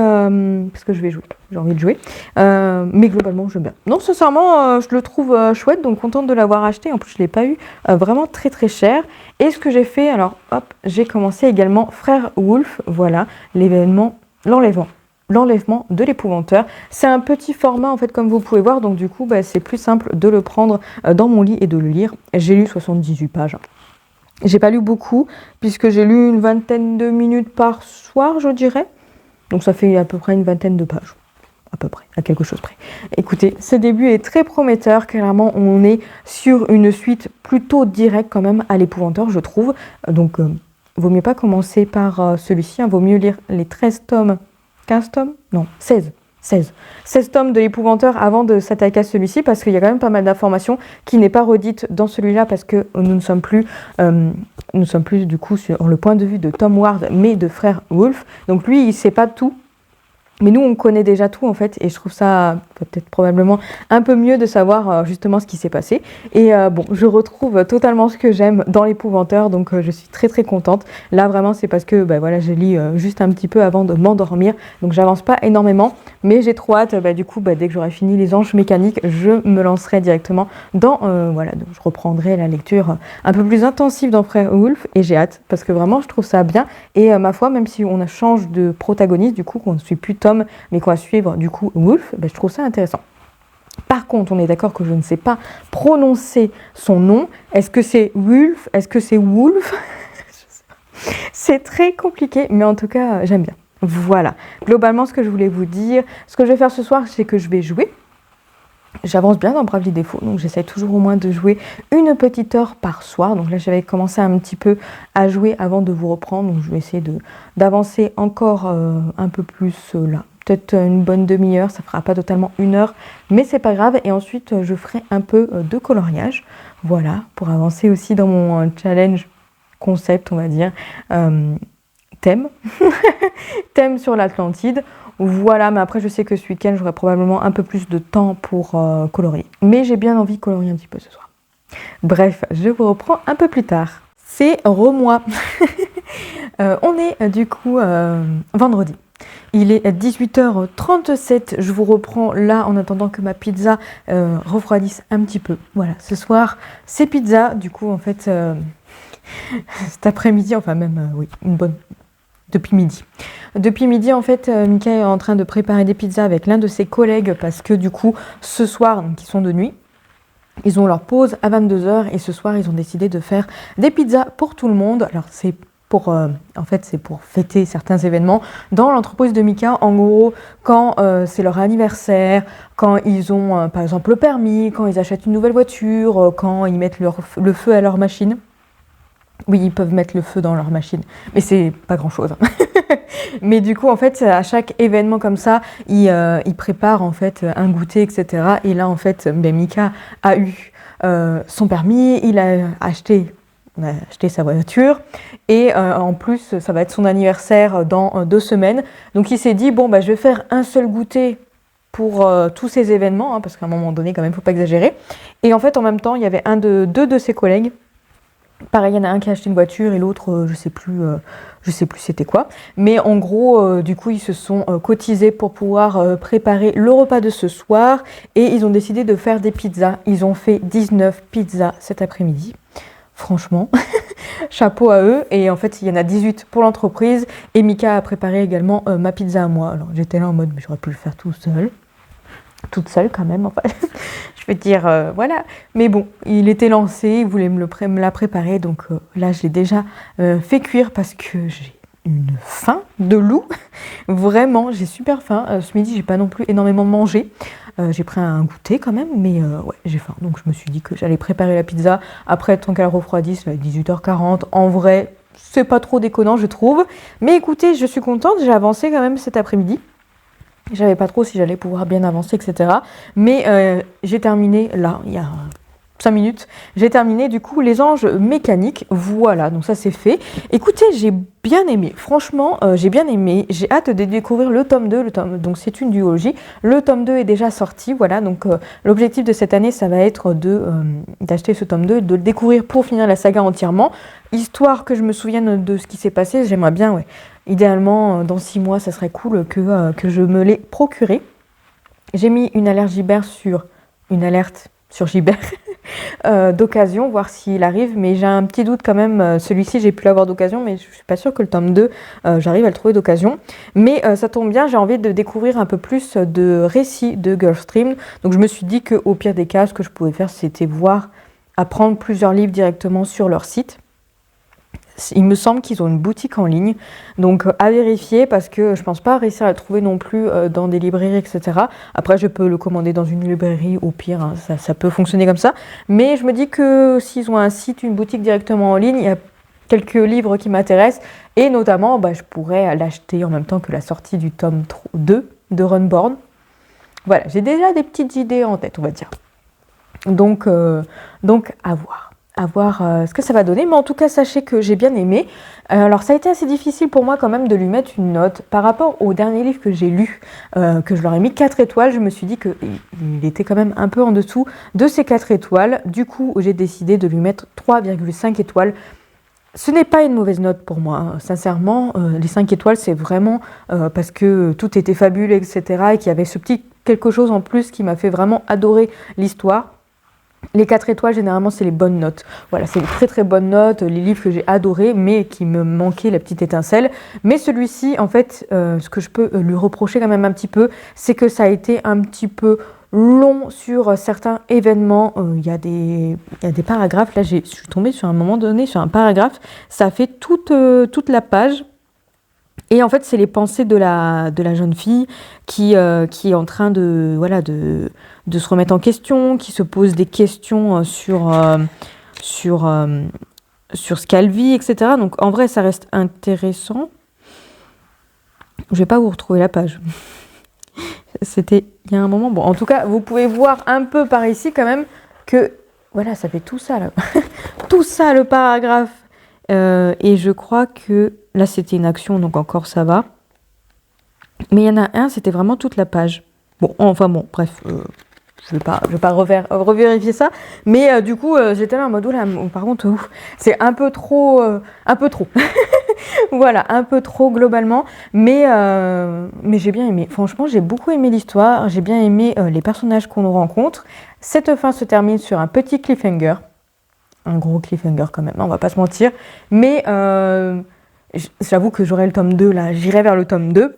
parce que je vais jouer, j'ai envie de jouer. Mais globalement, j'aime bien. Non, sincèrement, je le trouve chouette, donc contente de l'avoir acheté. En plus, je l'ai pas eu vraiment très très cher. Et ce que j'ai fait, alors hop, j'ai commencé également Frère Wolf, voilà, l'enlèvement de l'épouvanteur. C'est un petit format en fait comme vous pouvez voir, donc du coup c'est plus simple de le prendre dans mon lit et de le lire. J'ai lu 78 pages. J'ai pas lu beaucoup puisque j'ai lu une vingtaine de minutes par soir je dirais. Donc ça fait à peu près une vingtaine de pages. À peu près, à quelque chose près. Écoutez, ce début est très prometteur. Clairement, on est sur une suite plutôt directe quand même à l'épouvanteur, je trouve. Donc, vaut mieux pas commencer par celui-ci. Vaut mieux lire les 13 tomes 15 tomes? Non, 16. 16 tomes de l'épouvanteur avant de s'attaquer à celui-ci parce qu'il y a quand même pas mal d'informations qui n'est pas redite dans celui-là parce que nous ne sommes plus du coup sur le point de vue de Tom Ward mais de Frère Wolf. Donc lui, il ne sait pas tout. Mais nous, on connaît déjà tout en fait, et je trouve ça peut-être probablement un peu mieux de savoir justement ce qui s'est passé. Et bon, je retrouve totalement ce que j'aime dans l'épouvanteur, donc je suis très très contente. Là vraiment, c'est parce que voilà, je lis juste un petit peu avant de m'endormir, donc j'avance pas énormément, mais j'ai trop hâte. Du coup, dès que j'aurai fini les anges mécaniques, je me lancerai directement dans voilà, donc je reprendrai la lecture un peu plus intensive dans Frère Wolf, et j'ai hâte parce que vraiment, je trouve ça bien. Et ma foi, même si on change de protagoniste, du coup, qu'on ne suit plus Tom mais qu'on va suivre du coup Wolf, je trouve ça intéressant. Par contre, on est d'accord que je ne sais pas prononcer son nom. Est-ce que c'est Wolf? Est-ce que c'est Wolf? C'est très compliqué, mais en tout cas, j'aime bien. Voilà, globalement, ce que je voulais vous dire. Ce que je vais faire ce soir, c'est que je vais jouer. J'avance bien dans Bravely Default, donc j'essaie toujours au moins de jouer une petite heure par soir. Donc là, j'avais commencé un petit peu à jouer avant de vous reprendre, donc je vais essayer d'avancer encore un peu plus là. Peut-être une bonne demi-heure, ça fera pas totalement une heure, mais c'est pas grave. Et ensuite, je ferai un peu de coloriage, voilà, pour avancer aussi dans mon challenge concept, on va dire, thème, thème sur l'Atlantide. Voilà, mais après je sais que ce week-end j'aurai probablement un peu plus de temps pour colorier. Mais j'ai bien envie de colorier un petit peu ce soir. Bref, je vous reprends un peu plus tard. C'est remois. On est du coup vendredi. Il est 18h37, je vous reprends là en attendant que ma pizza refroidisse un petit peu. Voilà, ce soir c'est pizza, du coup en fait cet après-midi, enfin même oui, une bonne... Depuis midi. Depuis midi, en fait, Mika est en train de préparer des pizzas avec l'un de ses collègues parce que du coup, ce soir, donc ils sont de nuit, ils ont leur pause à 22h et ce soir, ils ont décidé de faire des pizzas pour tout le monde. Alors, c'est pour, en fait, c'est pour fêter certains événements dans l'entreprise de Mika. En gros, quand c'est leur anniversaire, quand ils ont, par exemple, le permis, quand ils achètent une nouvelle voiture, quand ils mettent le feu à leur machine. Oui, ils peuvent mettre le feu dans leur machine, mais c'est pas grand-chose. Mais du coup, en fait, à chaque événement comme ça, ils préparent en fait un goûter, etc. Et là, en fait, Mika a eu son permis, il a acheté sa voiture, et en plus, ça va être son anniversaire dans 2 semaines. Donc, il s'est dit, bon, je vais faire un seul goûter pour tous ces événements, hein, parce qu'à un moment donné, quand même, il ne faut pas exagérer. Et en fait, en même temps, il y avait deux de ses collègues. Pareil, il y en a un qui a acheté une voiture et l'autre, je sais plus c'était quoi. Mais en gros, du coup, ils se sont cotisés pour pouvoir préparer le repas de ce soir et ils ont décidé de faire des pizzas. Ils ont fait 19 pizzas cet après-midi. Franchement, chapeau à eux. Et en fait, il y en a 18 pour l'entreprise et Mika a préparé également ma pizza à moi. Alors, j'étais là en mode, mais j'aurais pu le faire toute seule quand même, enfin, je veux dire, voilà. Mais bon, il était lancé, il voulait me la préparer, donc là, je l'ai déjà fait cuire parce que j'ai une faim de loup. Vraiment, j'ai super faim. Ce midi, j'ai pas non plus énormément mangé. J'ai pris un goûter quand même, mais ouais, j'ai faim. Donc je me suis dit que j'allais préparer la pizza. Après, tant qu'elle refroidisse, à 18h40. En vrai, c'est pas trop déconnant, je trouve. Mais écoutez, je suis contente. J'ai avancé quand même cet après-midi. Je savais pas trop si j'allais pouvoir bien avancer, etc. Mais j'ai terminé là, il y a 5 minutes. J'ai terminé du coup les anges mécaniques. Voilà, donc ça c'est fait. Écoutez, j'ai bien aimé. Franchement, j'ai bien aimé. J'ai hâte de découvrir le tome 2. Donc c'est une duologie. Le tome 2 est déjà sorti. Voilà, donc l'objectif de cette année, ça va être d'acheter ce tome 2 et de le découvrir pour finir la saga entièrement. Histoire que je me souvienne de ce qui s'est passé. J'aimerais bien, ouais. Idéalement, dans 6 mois, ça serait cool que je me l'ai procuré. J'ai mis une alerte sur Gibert d'occasion, voir s'il arrive, mais j'ai un petit doute quand même. Celui-ci, j'ai pu l'avoir d'occasion, mais je suis pas sûre que le tome 2, j'arrive à le trouver d'occasion. Mais ça tombe bien, j'ai envie de découvrir un peu plus de récits de Gulfstream. Donc je me suis dit qu'au pire des cas, ce que je pouvais faire, c'était apprendre plusieurs livres directement sur leur site. Il me semble qu'ils ont une boutique en ligne, donc à vérifier parce que je pense pas réussir à le trouver non plus dans des librairies, etc. Après, je peux le commander dans une librairie, au pire, hein, ça peut fonctionner comme ça. Mais je me dis que s'ils ont un site, une boutique directement en ligne, il y a quelques livres qui m'intéressent et notamment, je pourrais l'acheter en même temps que la sortie du tome 2 de Runborn. Voilà, j'ai déjà des petites idées en tête, on va dire. Donc à voir. À voir ce que ça va donner, mais en tout cas sachez que j'ai bien aimé. Alors ça a été assez difficile pour moi quand même de lui mettre une note par rapport au dernier livre que j'ai lu, que je leur ai mis 4 étoiles. Je me suis dit qu'il était quand même un peu en dessous de ces 4 étoiles. Du coup j'ai décidé de lui mettre 3,5 étoiles. Ce n'est pas une mauvaise note pour moi, hein. Sincèrement, les 5 étoiles c'est vraiment parce que tout était fabuleux, etc. et qu'il y avait ce petit quelque chose en plus qui m'a fait vraiment adorer l'histoire. Les 4 étoiles, généralement, c'est les bonnes notes. Voilà, c'est les très très bonnes notes, les livres que j'ai adorés, mais qui me manquaient la petite étincelle. Mais celui-ci, en fait, ce que je peux lui reprocher quand même un petit peu, c'est que ça a été un petit peu long sur certains événements. Il y a des paragraphes. Là, je suis tombée sur un moment donné sur un paragraphe. Ça fait toute la page. Et en fait, c'est les pensées de la jeune fille qui est en train de se remettre en question, qui se pose des questions sur ce qu'elle vit, etc. Donc, en vrai, ça reste intéressant. Je vais pas vous retrouver la page. C'était il y a un moment. Bon, en tout cas, vous pouvez voir un peu par ici quand même que, voilà, ça fait tout ça, là. Tout ça, le paragraphe. Et je crois que là, c'était une action, donc encore ça va. Mais il y en a un, c'était vraiment toute la page. Bon, bref, je vais pas revérifier ça. Mais du coup, j'étais là en mode, par contre, c'est un peu trop. Voilà, un peu trop globalement. Mais j'ai bien aimé. Franchement, j'ai beaucoup aimé l'histoire. J'ai bien aimé les personnages qu'on rencontre. Cette fin se termine sur un petit cliffhanger. Un gros cliffhanger quand même, on va pas se mentir. Mais j'avoue que j'aurai le tome 2 là, j'irai vers le tome 2.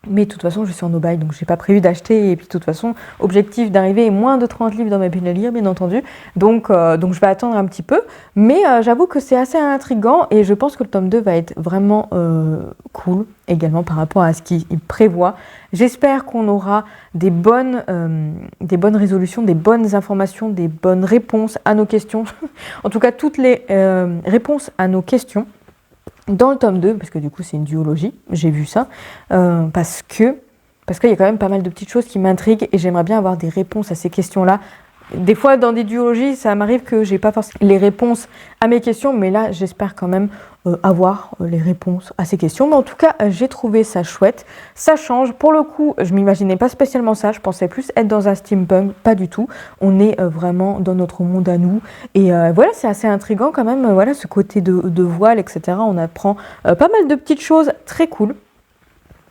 Mais de toute façon, je suis en no-buy, donc j'ai pas prévu d'acheter. Et puis de toute façon, objectif d'arriver moins de 30 livres dans ma pile à lire, bien entendu. Donc je vais attendre un petit peu. Mais j'avoue que c'est assez intriguant et je pense que le tome 2 va être vraiment cool également par rapport à ce qu'il prévoit. J'espère qu'on aura des bonnes résolutions, des bonnes informations, des bonnes réponses à nos questions. En tout cas, toutes les réponses à nos questions dans le tome 2, parce que du coup c'est une duologie, j'ai vu ça, parce qu'il y a quand même pas mal de petites choses qui m'intriguent et j'aimerais bien avoir des réponses à ces questions-là. Des fois dans des duologies, ça m'arrive que j'ai pas forcément les réponses à mes questions, mais là j'espère quand même avoir les réponses à ces questions. Mais en tout cas, j'ai trouvé ça chouette, ça change. Pour le coup, je m'imaginais pas spécialement ça, je pensais plus être dans un steampunk, pas du tout. On est vraiment dans notre monde à nous. Et voilà, c'est assez intriguant quand même, voilà, ce côté de voile, etc. On apprend pas mal de petites choses très cool.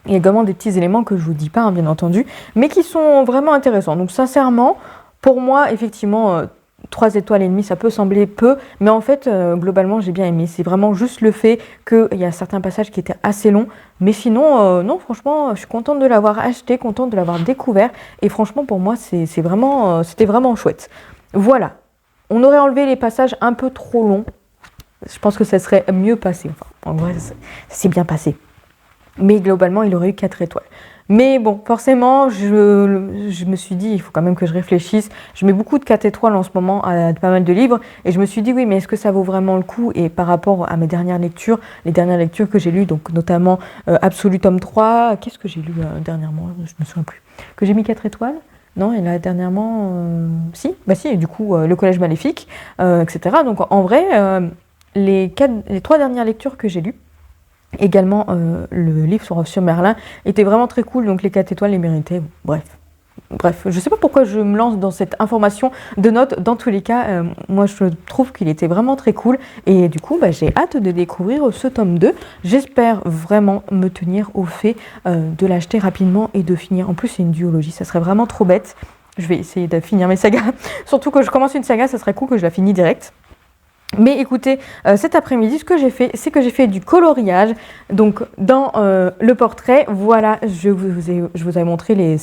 Il y a également des petits éléments que je vous dis pas, hein, bien entendu, mais qui sont vraiment intéressants. Donc sincèrement, pour moi, effectivement, 3 étoiles et demie, ça peut sembler peu, mais en fait, globalement, j'ai bien aimé. C'est vraiment juste le fait qu'il y a certains passages qui étaient assez longs, mais sinon, non, franchement, je suis contente de l'avoir acheté, contente de l'avoir découvert, et franchement, pour moi, c'était vraiment chouette. Voilà, on aurait enlevé les passages un peu trop longs, je pense que ça serait mieux passé, enfin. En vrai, ça s'est bien passé. Mais globalement, il aurait eu 4 étoiles. Mais bon, forcément, je me suis dit, il faut quand même que je réfléchisse. Je mets beaucoup de 4 étoiles en ce moment à pas mal de livres. Et je me suis dit, oui, mais est-ce que ça vaut vraiment le coup? Et par rapport à mes dernières lectures, les dernières lectures que j'ai lues, donc notamment Absolu tome 3, qu'est-ce que j'ai lu dernièrement? Je me souviens plus. Que j'ai mis 4 étoiles? Non, et là, dernièrement, si, et du coup, Le Collège Maléfique, etc. Donc en vrai, les 3 dernières lectures que j'ai lues, également, le livre sur Merlin était vraiment très cool, donc les 4 étoiles les méritaient. Bref, je sais pas pourquoi je me lance dans cette information de notes. Dans tous les cas, moi je trouve qu'il était vraiment très cool. Et du coup, j'ai hâte de découvrir ce tome 2. J'espère vraiment me tenir au fait de l'acheter rapidement et de finir. En plus, c'est une duologie, ça serait vraiment trop bête. Je vais essayer de finir mes sagas. Surtout que je commence une saga, ça serait cool que je la finisse direct. Mais écoutez, cet après-midi, ce que j'ai fait, c'est que j'ai fait du coloriage. Donc, dans le portrait, voilà, je vous ai montré les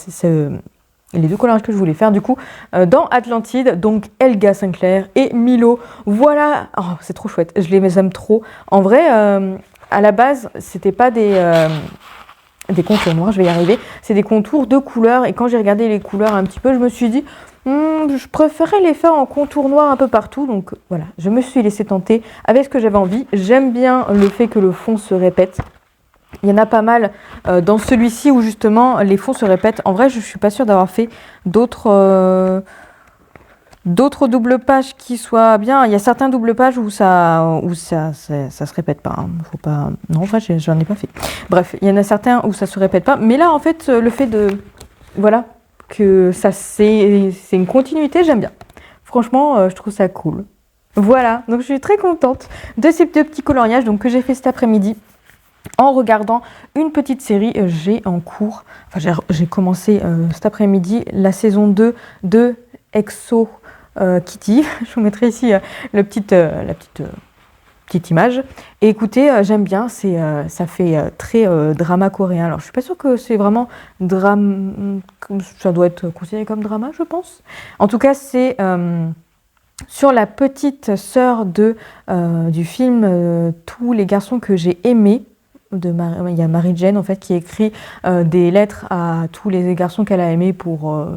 2 coloriages que je voulais faire. Du coup, dans Atlantide, donc Helga Sinclair et Milo. Voilà, oh, c'est trop chouette, je les aime trop. En vrai, à la base, c'était pas des contours noirs, je vais y arriver. C'est des contours de couleurs. Et quand j'ai regardé les couleurs un petit peu, je me suis dit... je préférais les faire en contour noir un peu partout, donc voilà, je me suis laissée tenter avec ce que j'avais envie. J'aime bien le fait que le fond se répète. Il y en a pas mal dans celui-ci où justement les fonds se répètent. En vrai, je ne suis pas sûre d'avoir fait d'autres doubles pages qui soient bien. Il y a certains doubles pages où ça se répète pas. Faut pas... Non, en vrai, j'en ai pas fait. Bref, il y en a certains où ça se répète pas. Mais là, en fait, le fait de... Voilà. Que ça c'est une continuité, j'aime bien. Franchement, je trouve ça cool. Voilà, donc je suis très contente de ces 2 petits coloriages donc, que j'ai fait cet après-midi en regardant une petite série. J'ai en cours, j'ai commencé cet après-midi la saison 2 de Exo Kitty. Je vous mettrai ici la petite image. Et écoutez, j'aime bien, ça fait très drama coréen. Alors je suis pas sûre que c'est vraiment drame, ça doit être considéré comme drama, je pense. En tout cas, c'est sur la petite sœur du film Tous les garçons que j'ai aimés. Il y a Marie-Jane en fait qui écrit des lettres à tous les garçons qu'elle a aimés pour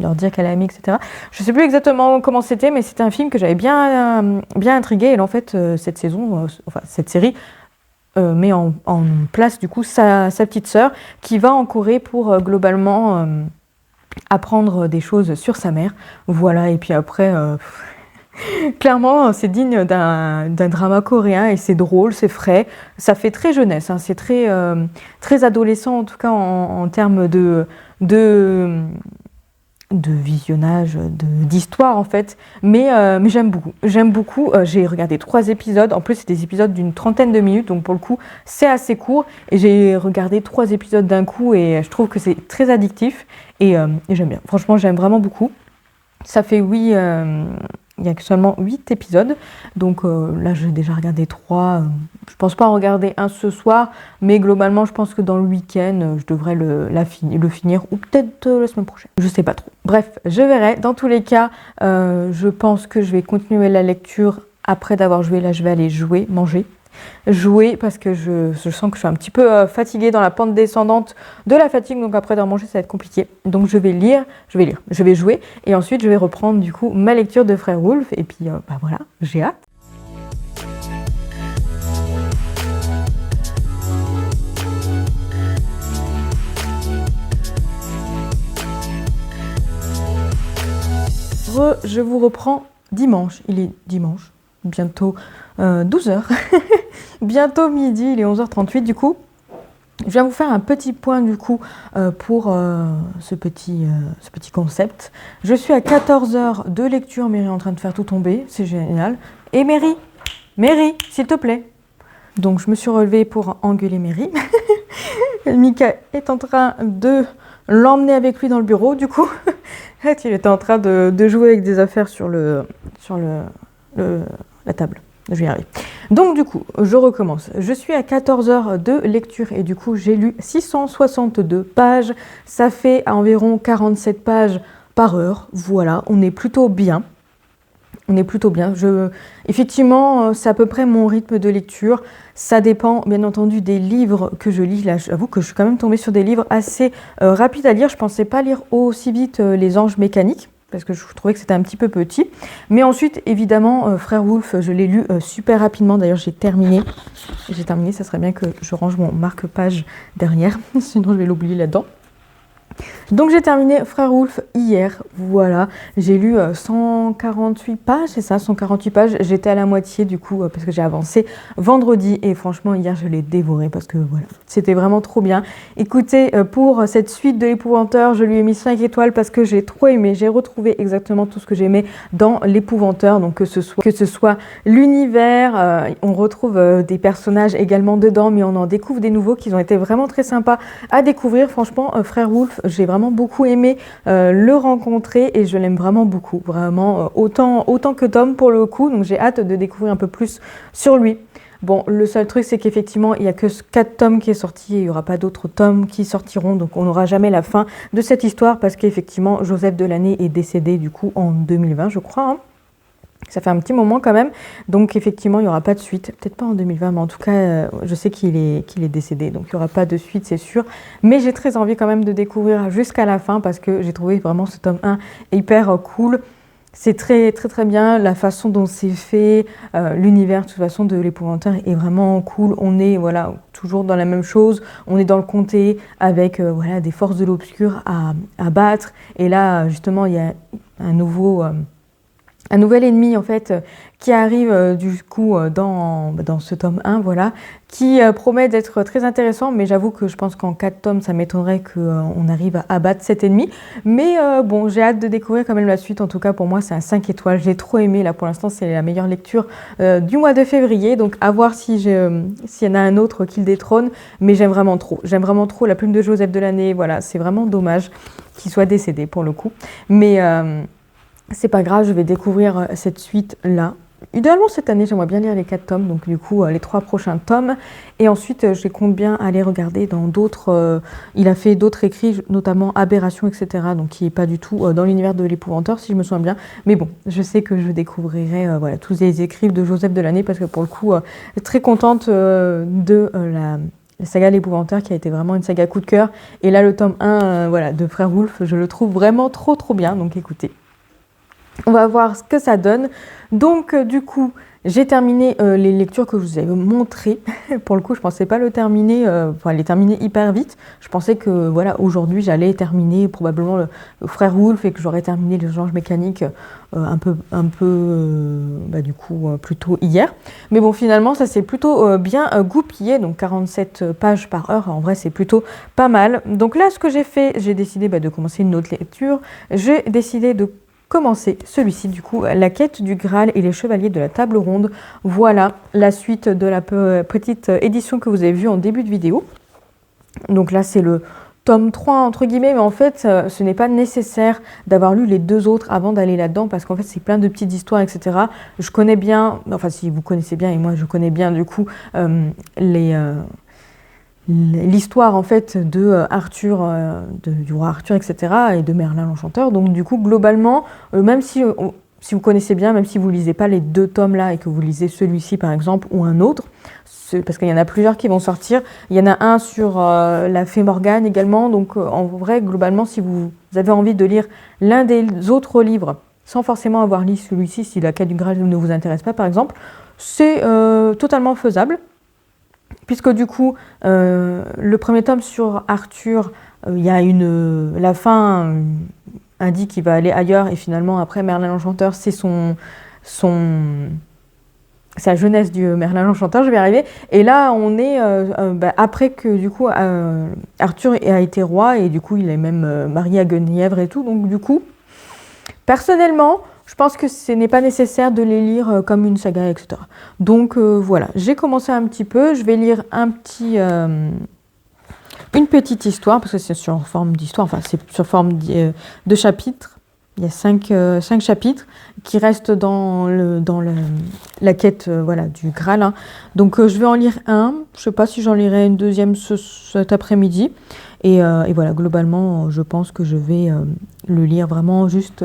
leur dire qu'elle a aimé, etc. Je ne sais plus exactement comment c'était, mais c'était un film que j'avais bien intrigué. Et là, en fait, cette série met en place du coup sa petite sœur qui va en Corée pour globalement apprendre des choses sur sa mère. Voilà, et puis après... Clairement, c'est digne d'un drama coréen et c'est drôle, c'est frais. Ça fait très jeunesse, hein, c'est très adolescent en tout cas en termes de visionnage, d'histoire en fait. Mais j'aime beaucoup. J'ai regardé 3 épisodes. En plus, c'est des épisodes d'une 30aine de minutes, donc pour le coup, c'est assez court. Et j'ai regardé 3 épisodes d'un coup et je trouve que c'est très addictif. Et j'aime bien. Franchement, j'aime vraiment beaucoup. Ça fait il y a seulement 8 épisodes, donc là j'ai déjà regardé 3, je pense pas en regarder un ce soir, mais globalement je pense que dans le week-end je devrais le finir, ou peut-être la semaine prochaine, je sais pas trop. Bref, je verrai, dans tous les cas, je pense que je vais continuer la lecture après d'avoir joué. Là je vais aller manger parce que je sens que je suis un petit peu fatiguée dans la pente descendante de la fatigue, donc après de manger ça va être compliqué. Donc je vais jouer et ensuite je vais reprendre du coup ma lecture de Frère Wolf et puis voilà, j'ai hâte. Je vous reprends dimanche, il est dimanche, bientôt 12h, bientôt midi, il est 11h38 du coup. Je viens vous faire un petit point du coup pour ce petit concept. Je suis à 14 heures de lecture, Mary est en train de faire tout tomber, c'est génial. Et Mary, s'il te plaît. Donc je me suis relevée pour engueuler Mary. Mika est en train de l'emmener avec lui dans le bureau du coup. Il était en train de jouer avec des affaires sur la table. Je vais y arriver. Donc du coup, je recommence. Je suis à 14 heures de lecture et du coup, j'ai lu 662 pages. Ça fait environ 47 pages par heure. Voilà, on est plutôt bien. On est plutôt bien. Effectivement, c'est à peu près mon rythme de lecture. Ça dépend bien entendu des livres que je lis. Là, j'avoue que je suis quand même tombée sur des livres assez rapides à lire. Je ne pensais pas lire aussi vite Les Anges mécaniques, parce que je trouvais que c'était un petit peu petit. Mais ensuite, évidemment, Frère Wolf, je l'ai lu super rapidement. D'ailleurs, j'ai terminé. Ça serait bien que je range mon marque-page derrière, sinon je vais l'oublier là-dedans. Donc j'ai terminé Frère Wolf hier, voilà, j'ai lu 148 pages, c'est ça, 148 pages, j'étais à la moitié du coup parce que j'ai avancé vendredi et franchement hier je l'ai dévoré parce que voilà, c'était vraiment trop bien. Écoutez, pour cette suite de l'Épouvanteur, je lui ai mis 5 étoiles parce que j'ai trop aimé, j'ai retrouvé exactement tout ce que j'aimais dans l'Épouvanteur, donc que ce soit l'univers, on retrouve des personnages également dedans, mais on en découvre des nouveaux qui ont été vraiment très sympas à découvrir. Franchement, Frère Wolf, j'ai vraiment beaucoup aimé le rencontrer et je l'aime vraiment beaucoup, vraiment autant que Tom pour le coup, donc j'ai hâte de découvrir un peu plus sur lui. Bon, le seul truc c'est qu'effectivement il n'y a que 4 tomes qui est sorti et il n'y aura pas d'autres tomes qui sortiront, donc on n'aura jamais la fin de cette histoire parce qu'effectivement Joseph Delaney est décédé du coup en 2020 je crois, hein. Ça fait un petit moment quand même, donc effectivement il n'y aura pas de suite, peut-être pas en 2020, mais en tout cas je sais qu'il est décédé, donc il n'y aura pas de suite c'est sûr, mais j'ai très envie quand même de découvrir jusqu'à la fin parce que j'ai trouvé vraiment ce tome 1 hyper cool. C'est très bien la façon dont c'est fait, l'univers de toute façon de l'Épouvanteur est vraiment cool, on est voilà, toujours dans la même chose, on est dans le comté avec voilà, des forces de l'obscur à battre, et là justement il y a un nouvel ennemi en fait qui arrive du coup dans ce tome 1, voilà, qui promet d'être très intéressant, mais j'avoue que je pense qu'en 4 tomes ça m'étonnerait qu'on arrive à abattre cet ennemi, mais bon, j'ai hâte de découvrir quand même la suite. En tout cas pour moi c'est un 5 étoiles, j'ai trop aimé, là pour l'instant c'est la meilleure lecture du mois de février, donc à voir s'il y en a un autre qui le détrône, mais j'aime vraiment trop La Plume de Joseph Delaney, voilà, c'est vraiment dommage qu'il soit décédé pour le coup, mais c'est pas grave, je vais découvrir cette suite-là. Idéalement, cette année, j'aimerais bien lire les 4 tomes, donc du coup, les 3 prochains tomes. Et ensuite, je compte bien aller regarder dans d'autres... il a fait d'autres écrits, notamment Aberration, etc., donc qui n'est pas du tout dans l'univers de l'Épouvanteur, si je me souviens bien. Mais bon, je sais que je découvrirai voilà, tous les écrits de Joseph Delaney, parce que pour le coup, très contente de la saga L'Épouvanteur, qui a été vraiment une saga coup de cœur. Et là, le tome 1 voilà, de Frère Wolf, je le trouve vraiment trop bien, donc écoutez. On va voir ce que ça donne. Donc du coup, j'ai terminé les lectures que je vous avais montrées. Pour le coup, je ne pensais pas les terminer hyper vite. Je pensais que voilà, aujourd'hui, j'allais terminer probablement le Frère Wolf et que j'aurais terminé les Anges mécaniques du coup plutôt hier. Mais bon, finalement, ça s'est plutôt bien goupillé. Donc 47 pages par heure, en vrai, c'est plutôt pas mal. Donc là, ce que j'ai fait, j'ai décidé de commencer une autre lecture. J'ai décidé de commencer celui-ci, du coup, La Quête du Graal et les Chevaliers de la Table Ronde. Voilà la suite de la petite édition que vous avez vue en début de vidéo. Donc là, c'est le tome 3, entre guillemets, mais en fait, ce n'est pas nécessaire d'avoir lu les 2 autres avant d'aller là-dedans, parce qu'en fait, c'est plein de petites histoires, etc. Je connais bien, enfin, si vous connaissez bien, et moi, je connais bien, du coup, l'histoire en fait de Arthur, du roi Arthur, etc., et de Merlin l'Enchanteur. Donc du coup, globalement, même si vous connaissez bien, même si vous ne lisez pas les 2 tomes là et que vous lisez celui-ci par exemple ou un autre, parce qu'il y en a plusieurs qui vont sortir, il y en a un sur la fée Morgane également, donc en vrai, globalement, si vous avez envie de lire l'un des autres livres, sans forcément avoir lu celui-ci, si la Quête du Graal ne vous intéresse pas par exemple, c'est totalement faisable. Puisque du coup, le premier tome sur Arthur, il y a la fin indique qu'il va aller ailleurs, et finalement après Merlin l'Enchanteur, c'est sa jeunesse du Merlin l'Enchanteur, je vais y arriver. Et là, on est après que du coup Arthur a été roi, et du coup il est même marié à Guenièvre et tout. Donc du coup, personnellement, je pense que ce n'est pas nécessaire de les lire comme une saga, etc. Donc voilà, j'ai commencé un petit peu. Je vais lire une petite histoire, parce que c'est sur forme d'histoire, enfin c'est sur forme de chapitre. Il y a 5 chapitres qui restent dans la quête voilà, du Graal. Hein. Donc je vais en lire un. Je ne sais pas si j'en lirai une deuxième cet après-midi. Et voilà, globalement, je pense que je vais le lire vraiment juste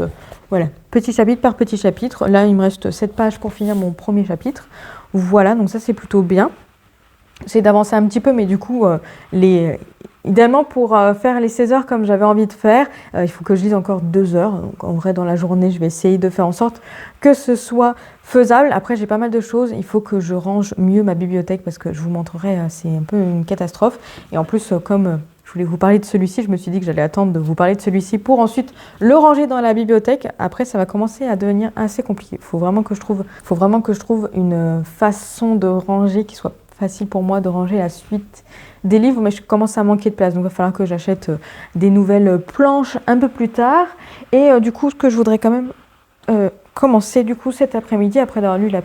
voilà, petit chapitre par petit chapitre. Là, il me reste 7 pages pour finir mon premier chapitre. Voilà, donc ça c'est plutôt bien. J'essaie d'avancer un petit peu, mais du coup, idéalement pour faire les 16 heures comme j'avais envie de faire, il faut que je lise encore 2 heures. Donc en vrai, dans la journée, je vais essayer de faire en sorte que ce soit faisable. Après, j'ai pas mal de choses. Il faut que je range mieux ma bibliothèque parce que je vous montrerai, c'est un peu une catastrophe. Et en plus, comme je voulais vous parler de celui-ci, je me suis dit que j'allais attendre de vous parler de celui-ci pour ensuite le ranger dans la bibliothèque. Après, ça va commencer à devenir assez compliqué. Faut vraiment que je trouve une façon de ranger qui soit facile pour moi de ranger la suite des livres, mais je commence à manquer de place, donc il va falloir que j'achète des nouvelles planches un peu plus tard. Et du coup, ce que je voudrais quand même commencer du coup cet après-midi, après avoir lu la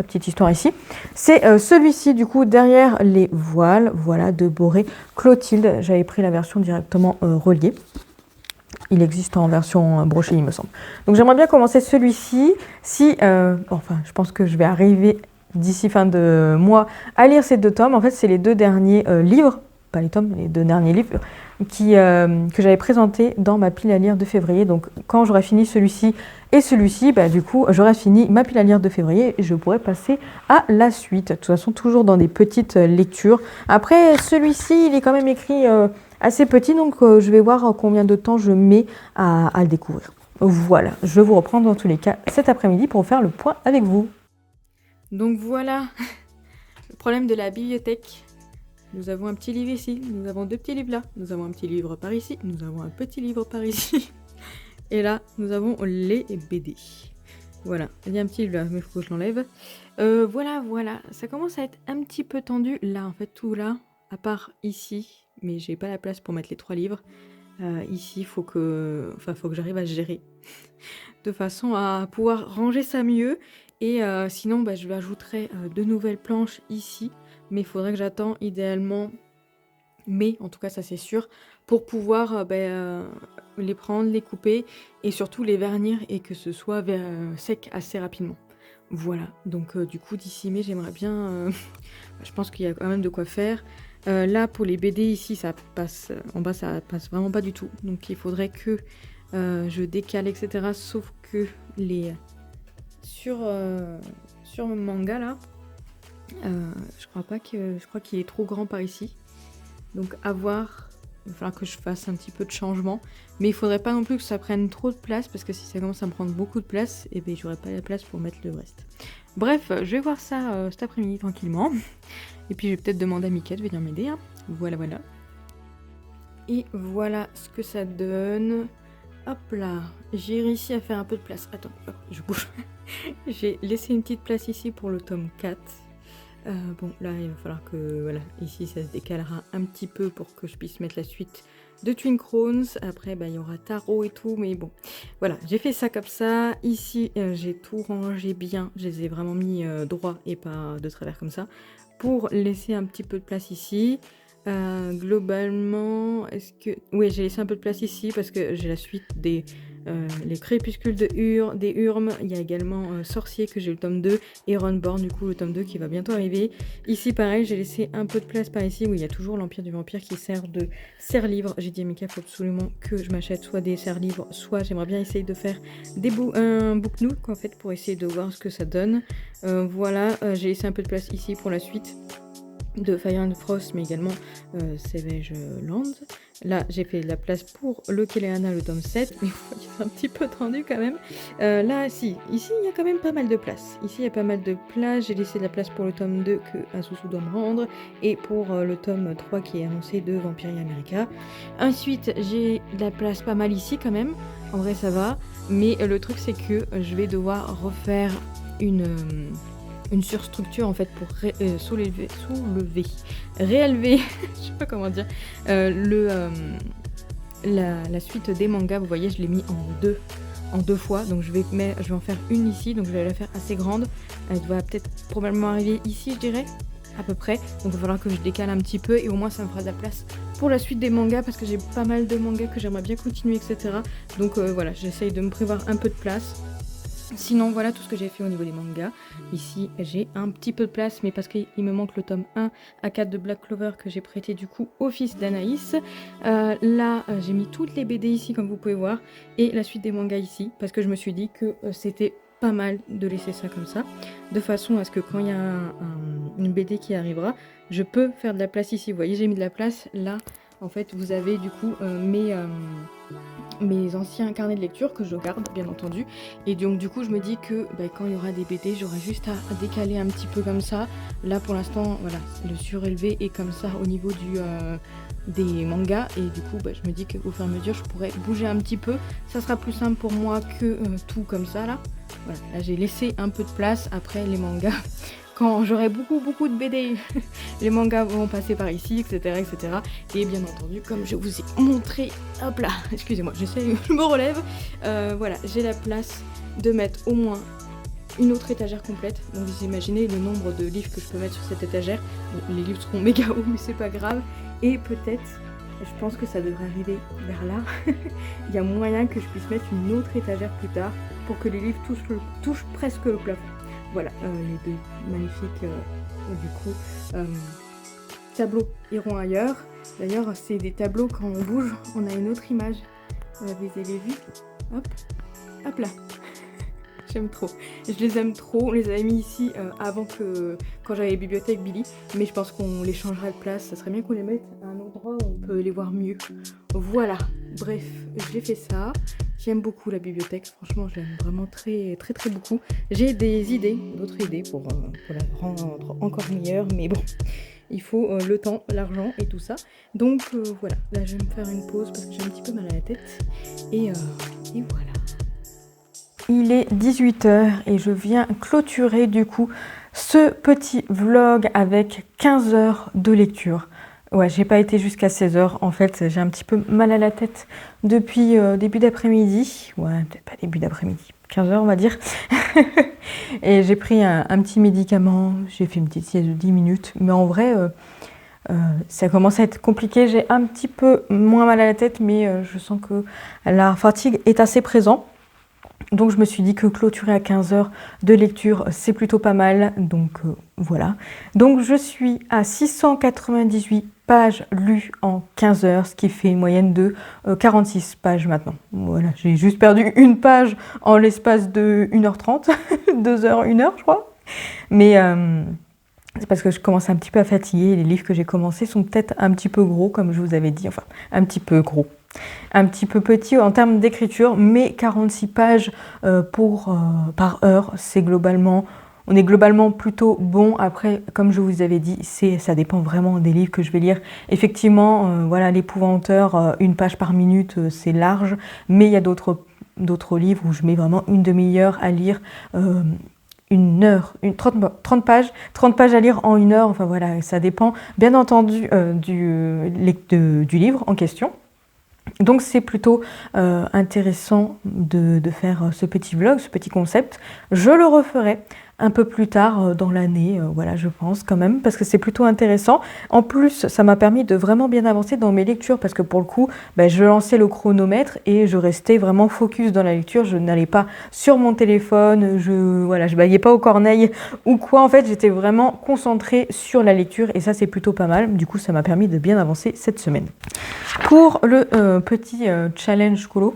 petite histoire ici, c'est celui-ci du coup, Derrière les voiles, voilà, de Boré Clotilde. J'avais pris la version directement reliée. Il existe en version brochée, il me semble. Donc j'aimerais bien commencer celui-ci. Enfin, je pense que je vais arriver d'ici fin de mois à lire ces 2 tomes. En fait, c'est les 2 derniers livres, pas les tomes, les 2 derniers livres que j'avais présentés dans ma pile à lire de février. Donc, quand j'aurai fini celui-ci et celui-ci, du coup, j'aurai fini ma pile à lire de février et je pourrai passer à la suite. De toute façon, toujours dans des petites lectures. Après, celui-ci, il est quand même écrit assez petit, donc je vais voir combien de temps je mets à le découvrir. Voilà, je vais vous reprendre dans tous les cas cet après-midi pour faire le point avec vous. Donc voilà, le problème de la bibliothèque. Nous avons un petit livre ici, nous avons 2 petits livres là, nous avons un petit livre par ici, nous avons un petit livre par ici. Et là, nous avons les BD. Voilà, il y a un petit livre là, mais il faut que je l'enlève. Voilà, ça commence à être un petit peu tendu. Là, en fait, tout là, à part ici, mais j'ai pas la place pour mettre les 3 livres. Ici, faut que j'arrive à gérer de façon à pouvoir ranger ça mieux. Et sinon, je ajouterai 2 nouvelles planches ici. Mais il faudrait que j'attende idéalement mai, en tout cas ça c'est sûr, pour pouvoir les prendre, les couper et surtout les vernir et que ce soit sec assez rapidement. Voilà, donc du coup d'ici mai j'aimerais bien, je pense qu'il y a quand même de quoi faire. Là pour les BD ici ça passe, en bas ça passe vraiment pas du tout, donc il faudrait que je décale etc. Sauf que sur mon manga là, je crois qu'il est trop grand par ici. Donc à voir, il va falloir que je fasse un petit peu de changement. Mais il faudrait pas non plus que ça prenne trop de place, parce que si ça commence à me prendre beaucoup de place, et j'aurai pas la place pour mettre le reste. Bref, je vais voir ça cet après-midi tranquillement. Et puis je vais peut-être demander à Mika de venir m'aider. Hein. Voilà. Et voilà ce que ça donne. Hop là, j'ai réussi à faire un peu de place. Attends, hop, je bouge. J'ai laissé une petite place ici pour le tome 4. Bon, là, il va falloir que, voilà, ici, ça se décalera un petit peu pour que je puisse mettre la suite de Twin Crowns. Après, il y aura Tarot et tout, mais bon, voilà, j'ai fait ça comme ça. Ici, j'ai tout rangé bien. Je les ai vraiment mis droit et pas de travers comme ça, pour laisser un petit peu de place ici. Globalement, oui, j'ai laissé un peu de place ici parce que j'ai la suite des les crépuscules des Hurmes. Il y a également Sorcier que j'ai le tome 2 et Runborn, du coup le tome 2 qui va bientôt arriver. Ici pareil, j'ai laissé un peu de place par ici où il y a toujours l'Empire du Vampire qui sert de serre-livre. J'ai dit à Mika, il faut absolument que je m'achète soit des serre-livres, soit j'aimerais bien essayer de faire un book nook en fait pour essayer de voir ce que ça donne. Voilà, j'ai laissé un peu de place ici pour la suite de Fire and Frost, mais également Savage Lands. Là, j'ai fait de la place pour le Keleana, le tome 7, mais il est un petit peu tendu quand même. Là, ici, il y a quand même pas mal de place. Ici, il y a pas mal de place. J'ai laissé de la place pour le tome 2 que Asusu doit me rendre, et pour le tome 3 qui est annoncé de Vampiria America. Ensuite, j'ai de la place pas mal ici quand même. En vrai, ça va. Mais le truc, c'est que je vais devoir refaire une surstructure en fait pour réélever, je sais pas comment dire, la suite des mangas. Vous voyez, je l'ai mis en deux fois, donc je vais en faire une ici, donc je vais la faire assez grande. Elle va peut-être probablement arriver ici, je dirais, à peu près. Donc il va falloir que je décale un petit peu et au moins ça me fera de la place pour la suite des mangas parce que j'ai pas mal de mangas que j'aimerais bien continuer, etc. Donc voilà, j'essaye de me prévoir un peu de place. Sinon, voilà tout ce que j'ai fait au niveau des mangas. Ici, j'ai un petit peu de place, mais parce qu'il me manque le tome 1 à 4 de Black Clover que j'ai prêté du coup au fils d'Anaïs. Là, j'ai mis toutes les BD ici, comme vous pouvez voir, et la suite des mangas ici, parce que je me suis dit que c'était pas mal de laisser ça comme ça, de façon à ce que quand il y a une BD qui arrivera, je peux faire de la place ici. Vous voyez, j'ai mis de la place là. En fait, vous avez du coup mes anciens carnets de lecture que je garde bien entendu, et donc du coup je me dis que quand il y aura des BD j'aurai juste à décaler un petit peu comme ça. Là pour l'instant voilà, le surélevé est comme ça au niveau des mangas, et du coup je me dis qu'au fur et à mesure je pourrais bouger un petit peu, ça sera plus simple pour moi que tout comme ça là. Voilà, là j'ai laissé un peu de place. Après les mangas quand j'aurai beaucoup de BD, les mangas vont passer par ici, etc., etc. Et bien entendu, comme je vous ai montré, hop là, excusez-moi, je me relève. Voilà, j'ai la place de mettre au moins une autre étagère complète. Donc vous imaginez le nombre de livres que je peux mettre sur cette étagère. Bon, les livres seront méga hauts, mais c'est pas grave. Et peut-être, je pense que ça devrait arriver vers là. Il y a moyen que je puisse mettre une autre étagère plus tard pour que les livres touchent presque le plafond. Voilà, les deux magnifiques, du coup, tableaux iront ailleurs. D'ailleurs, c'est des tableaux, quand on bouge, on a une autre image. Vous avez vu? Hop, hop là. J'aime trop. Je les aime trop. On les avait mis ici quand j'avais bibliothèque Billy. Mais je pense qu'on les changera de place. Ça serait bien qu'on les mette à un endroit où on peut les voir mieux. Voilà. Bref, j'ai fait ça. J'aime beaucoup la bibliothèque. Franchement, je l'aime vraiment très beaucoup. J'ai d'autres idées pour la rendre encore meilleure. Mais bon, il faut le temps, l'argent et tout ça. Donc voilà. Là, je vais me faire une pause parce que j'ai un petit peu mal à la tête. Et voilà. Il est 18h et je viens clôturer du coup ce petit vlog avec 15 heures de lecture. Ouais, j'ai pas été jusqu'à 16h. En fait, j'ai un petit peu mal à la tête depuis début d'après-midi. Ouais, peut-être pas début d'après-midi, 15h on va dire. Et j'ai pris un petit médicament. J'ai fait une petite sieste de 10 minutes. Mais en vrai, ça commence à être compliqué. J'ai un petit peu moins mal à la tête, mais je sens que la fatigue est assez présente. Donc je me suis dit que clôturer à 15 heures de lecture, c'est plutôt pas mal. Donc voilà. Donc je suis à 698 pages lues en 15 heures, ce qui fait une moyenne de 46 pages maintenant. Voilà, j'ai juste perdu une page en l'espace de 1h30, 2h, 1h je crois. Mais c'est parce que je commence un petit peu à fatiguer. Les livres que j'ai commencés sont peut-être un petit peu gros, comme je vous avais dit. Enfin, un petit peu gros. Un petit peu petit en termes d'écriture, mais 46 pages par heure, on est globalement plutôt bon. Après, comme je vous avais dit, ça dépend vraiment des livres que je vais lire. Effectivement, voilà, l'épouvanteur, une page par minute, c'est large, mais il y a d'autres livres où je mets vraiment une demi-heure à lire. 30 pages à lire en 1 heure. Enfin voilà, ça dépend bien entendu du livre en question. Donc c'est plutôt intéressant de faire ce petit vlog, ce petit concept. Je le referai un peu plus tard dans l'année, voilà, je pense quand même, parce que c'est plutôt intéressant. En plus, ça m'a permis de vraiment bien avancer dans mes lectures, parce que pour le coup, je lançais le chronomètre et je restais vraiment focus dans la lecture. Je n'allais pas sur mon téléphone, je baillais pas aux corneilles ou quoi. En fait, j'étais vraiment concentrée sur la lecture et ça, c'est plutôt pas mal. Du coup, ça m'a permis de bien avancer cette semaine. Pour le petit challenge colo,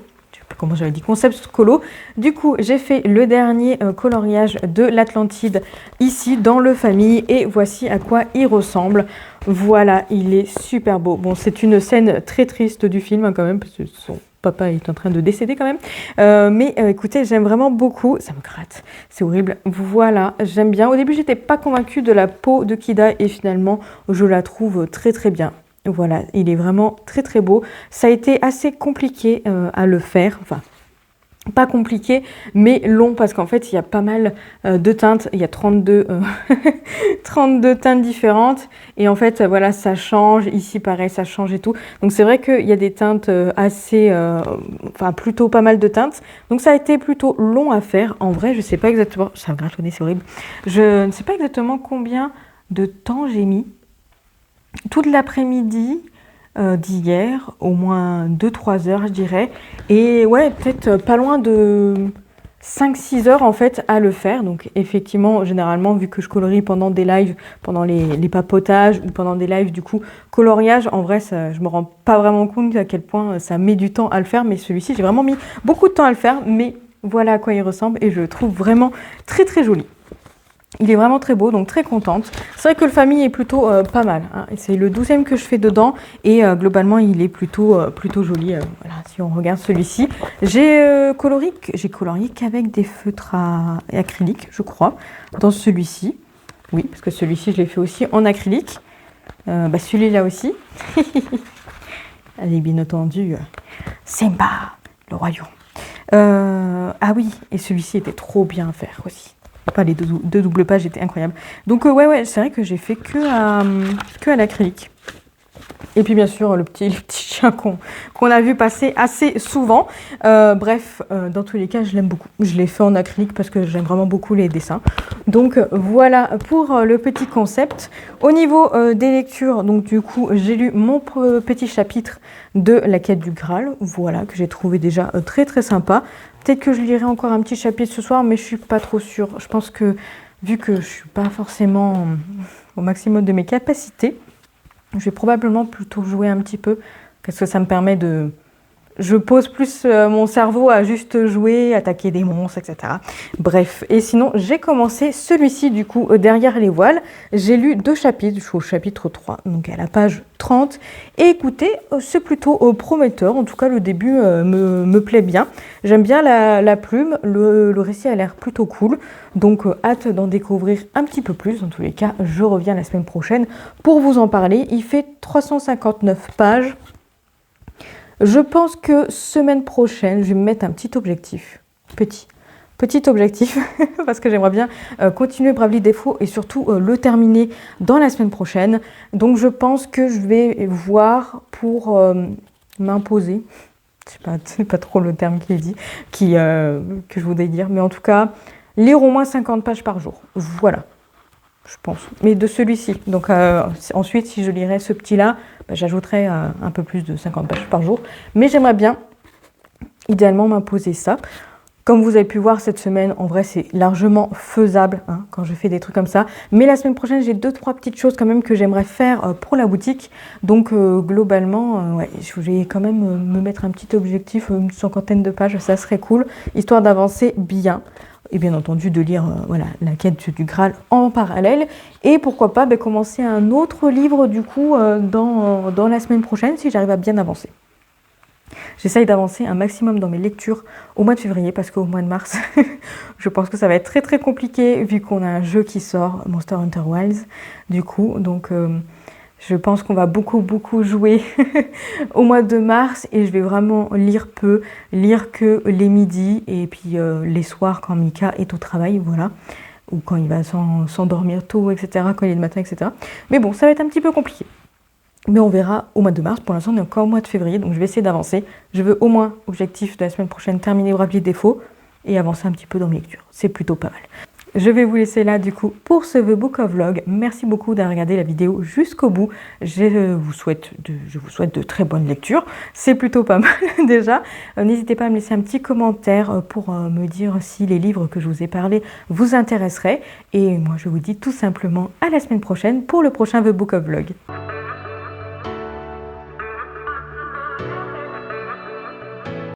comment j'avais dit, concept colo. Du coup, j'ai fait le dernier coloriage de l'Atlantide ici dans le famille et voici à quoi il ressemble. Voilà, il est super beau. Bon, c'est une scène très triste du film quand même parce que son papa est en train de décéder quand même. Mais écoutez, j'aime vraiment beaucoup. Ça me gratte, c'est horrible. Voilà, j'aime bien. Au début, j'étais pas convaincue de la peau de Kida et finalement, je la trouve très bien. Voilà, il est vraiment très beau. Ça a été assez compliqué à le faire, enfin pas compliqué mais long parce qu'en fait il y a pas mal de teintes, il y a 32 teintes différentes et en fait voilà, ça change, ici pareil ça change et tout, donc c'est vrai qu'il y a des teintes assez, plutôt pas mal de teintes, donc ça a été plutôt long à faire. En vrai je sais pas exactement, ça me gratte au nez, c'est horrible, je ne sais pas exactement combien de temps j'ai mis. Toute l'après-midi, d'hier, au moins 2-3 heures je dirais, et ouais, peut-être pas loin de 5-6 heures en fait à le faire. Donc effectivement, généralement, vu que je colorie pendant des lives, pendant les papotages ou pendant des lives du coup coloriage, en vrai ça, je me rends pas vraiment compte à quel point ça met du temps à le faire, mais celui-ci j'ai vraiment mis beaucoup de temps à le faire, mais voilà à quoi il ressemble et je le trouve vraiment très très joli. Il est vraiment très beau, donc très contente. C'est vrai que le famille est plutôt pas mal, hein. C'est le 12e que je fais dedans et globalement il est plutôt joli. Voilà, si on regarde celui-ci, j'ai colorié qu'avec des feutres acryliques, je crois, dans celui-ci. Oui, parce que celui-ci je l'ai fait aussi en acrylique. Celui-là aussi. Allez, bien entendu, Simba, le royaume. Ah oui, et celui-ci était trop bien à faire aussi. Pas les deux doubles pages étaient incroyables. Donc ouais, c'est vrai que j'ai fait que à l'acrylique. Et puis bien sûr le petit chien qu'on a vu passer assez souvent. Dans tous les cas je l'aime beaucoup. Je l'ai fait en acrylique parce que j'aime vraiment beaucoup les dessins. Donc voilà pour le petit concept. Au niveau des lectures, donc du coup j'ai lu mon petit chapitre de la quête du Graal. Voilà, que j'ai trouvé déjà très très sympa. Peut-être que je lirai encore un petit chapitre ce soir, mais je suis pas trop sûre. Je pense que vu que je suis pas forcément au maximum de mes capacités, je vais probablement plutôt jouer un petit peu, parce que ça me permet de... Je pose plus mon cerveau à juste jouer, attaquer des monstres, etc. Bref, et sinon, j'ai commencé celui-ci, du coup, derrière les voiles. J'ai lu 2 chapitres, je suis au chapitre 3, donc à la page 30. Et écoutez, c'est plutôt prometteur, en tout cas, le début me plaît bien. J'aime bien la plume, le récit a l'air plutôt cool. Donc, hâte d'en découvrir un petit peu plus. Dans tous les cas, je reviens la semaine prochaine pour vous en parler. Il fait 359 pages. Je pense que semaine prochaine, je vais me mettre un petit objectif. Petit objectif, parce que j'aimerais bien continuer Bravely Default et surtout le terminer dans la semaine prochaine. Donc je pense que je vais voir pour m'imposer. C'est pas trop le terme qui est dit, que je voudrais dire. Mais en tout cas, lire au moins 50 pages par jour. Voilà. Je pense, mais de celui-ci. Donc ensuite, si je lirais ce petit-là, j'ajouterais un peu plus de 50 pages par jour. Mais j'aimerais bien, idéalement, m'imposer ça. Comme vous avez pu voir cette semaine, en vrai, c'est largement faisable hein, quand je fais des trucs comme ça. Mais la semaine prochaine, j'ai 2-3 petites choses quand même que j'aimerais faire pour la boutique. Donc globalement, ouais, je vais quand même me mettre un petit objectif, une 50aine de pages, ça serait cool, histoire d'avancer bien. Et bien entendu de lire voilà, la quête du Graal en parallèle. Et pourquoi pas commencer un autre livre du coup dans la semaine prochaine si j'arrive à bien avancer. J'essaye d'avancer un maximum dans mes lectures au mois de février parce qu'au mois de mars, je pense que ça va être très très compliqué vu qu'on a un jeu qui sort, Monster Hunter Wilds, du coup. Donc je pense qu'on va beaucoup jouer au mois de mars et je vais vraiment lire peu, lire que les midis et puis les soirs quand Mika est au travail, voilà. Ou quand il va s'endormir tôt, etc., quand il est le matin, etc. Mais bon, ça va être un petit peu compliqué. Mais on verra au mois de mars. Pour l'instant, on est encore au mois de février, donc je vais essayer d'avancer. Je veux au moins, objectif de la semaine prochaine, terminer Bravely Default et avancer un petit peu dans mes lectures. C'est plutôt pas mal. Je vais vous laisser là du coup pour ce The Book of Vlog. Merci beaucoup d'avoir regardé la vidéo jusqu'au bout. Je vous souhaite de très bonnes lectures. C'est plutôt pas mal déjà. N'hésitez pas à me laisser un petit commentaire pour me dire si les livres que je vous ai parlé vous intéresseraient. Et moi je vous dis tout simplement à la semaine prochaine pour le prochain The Book of Vlog.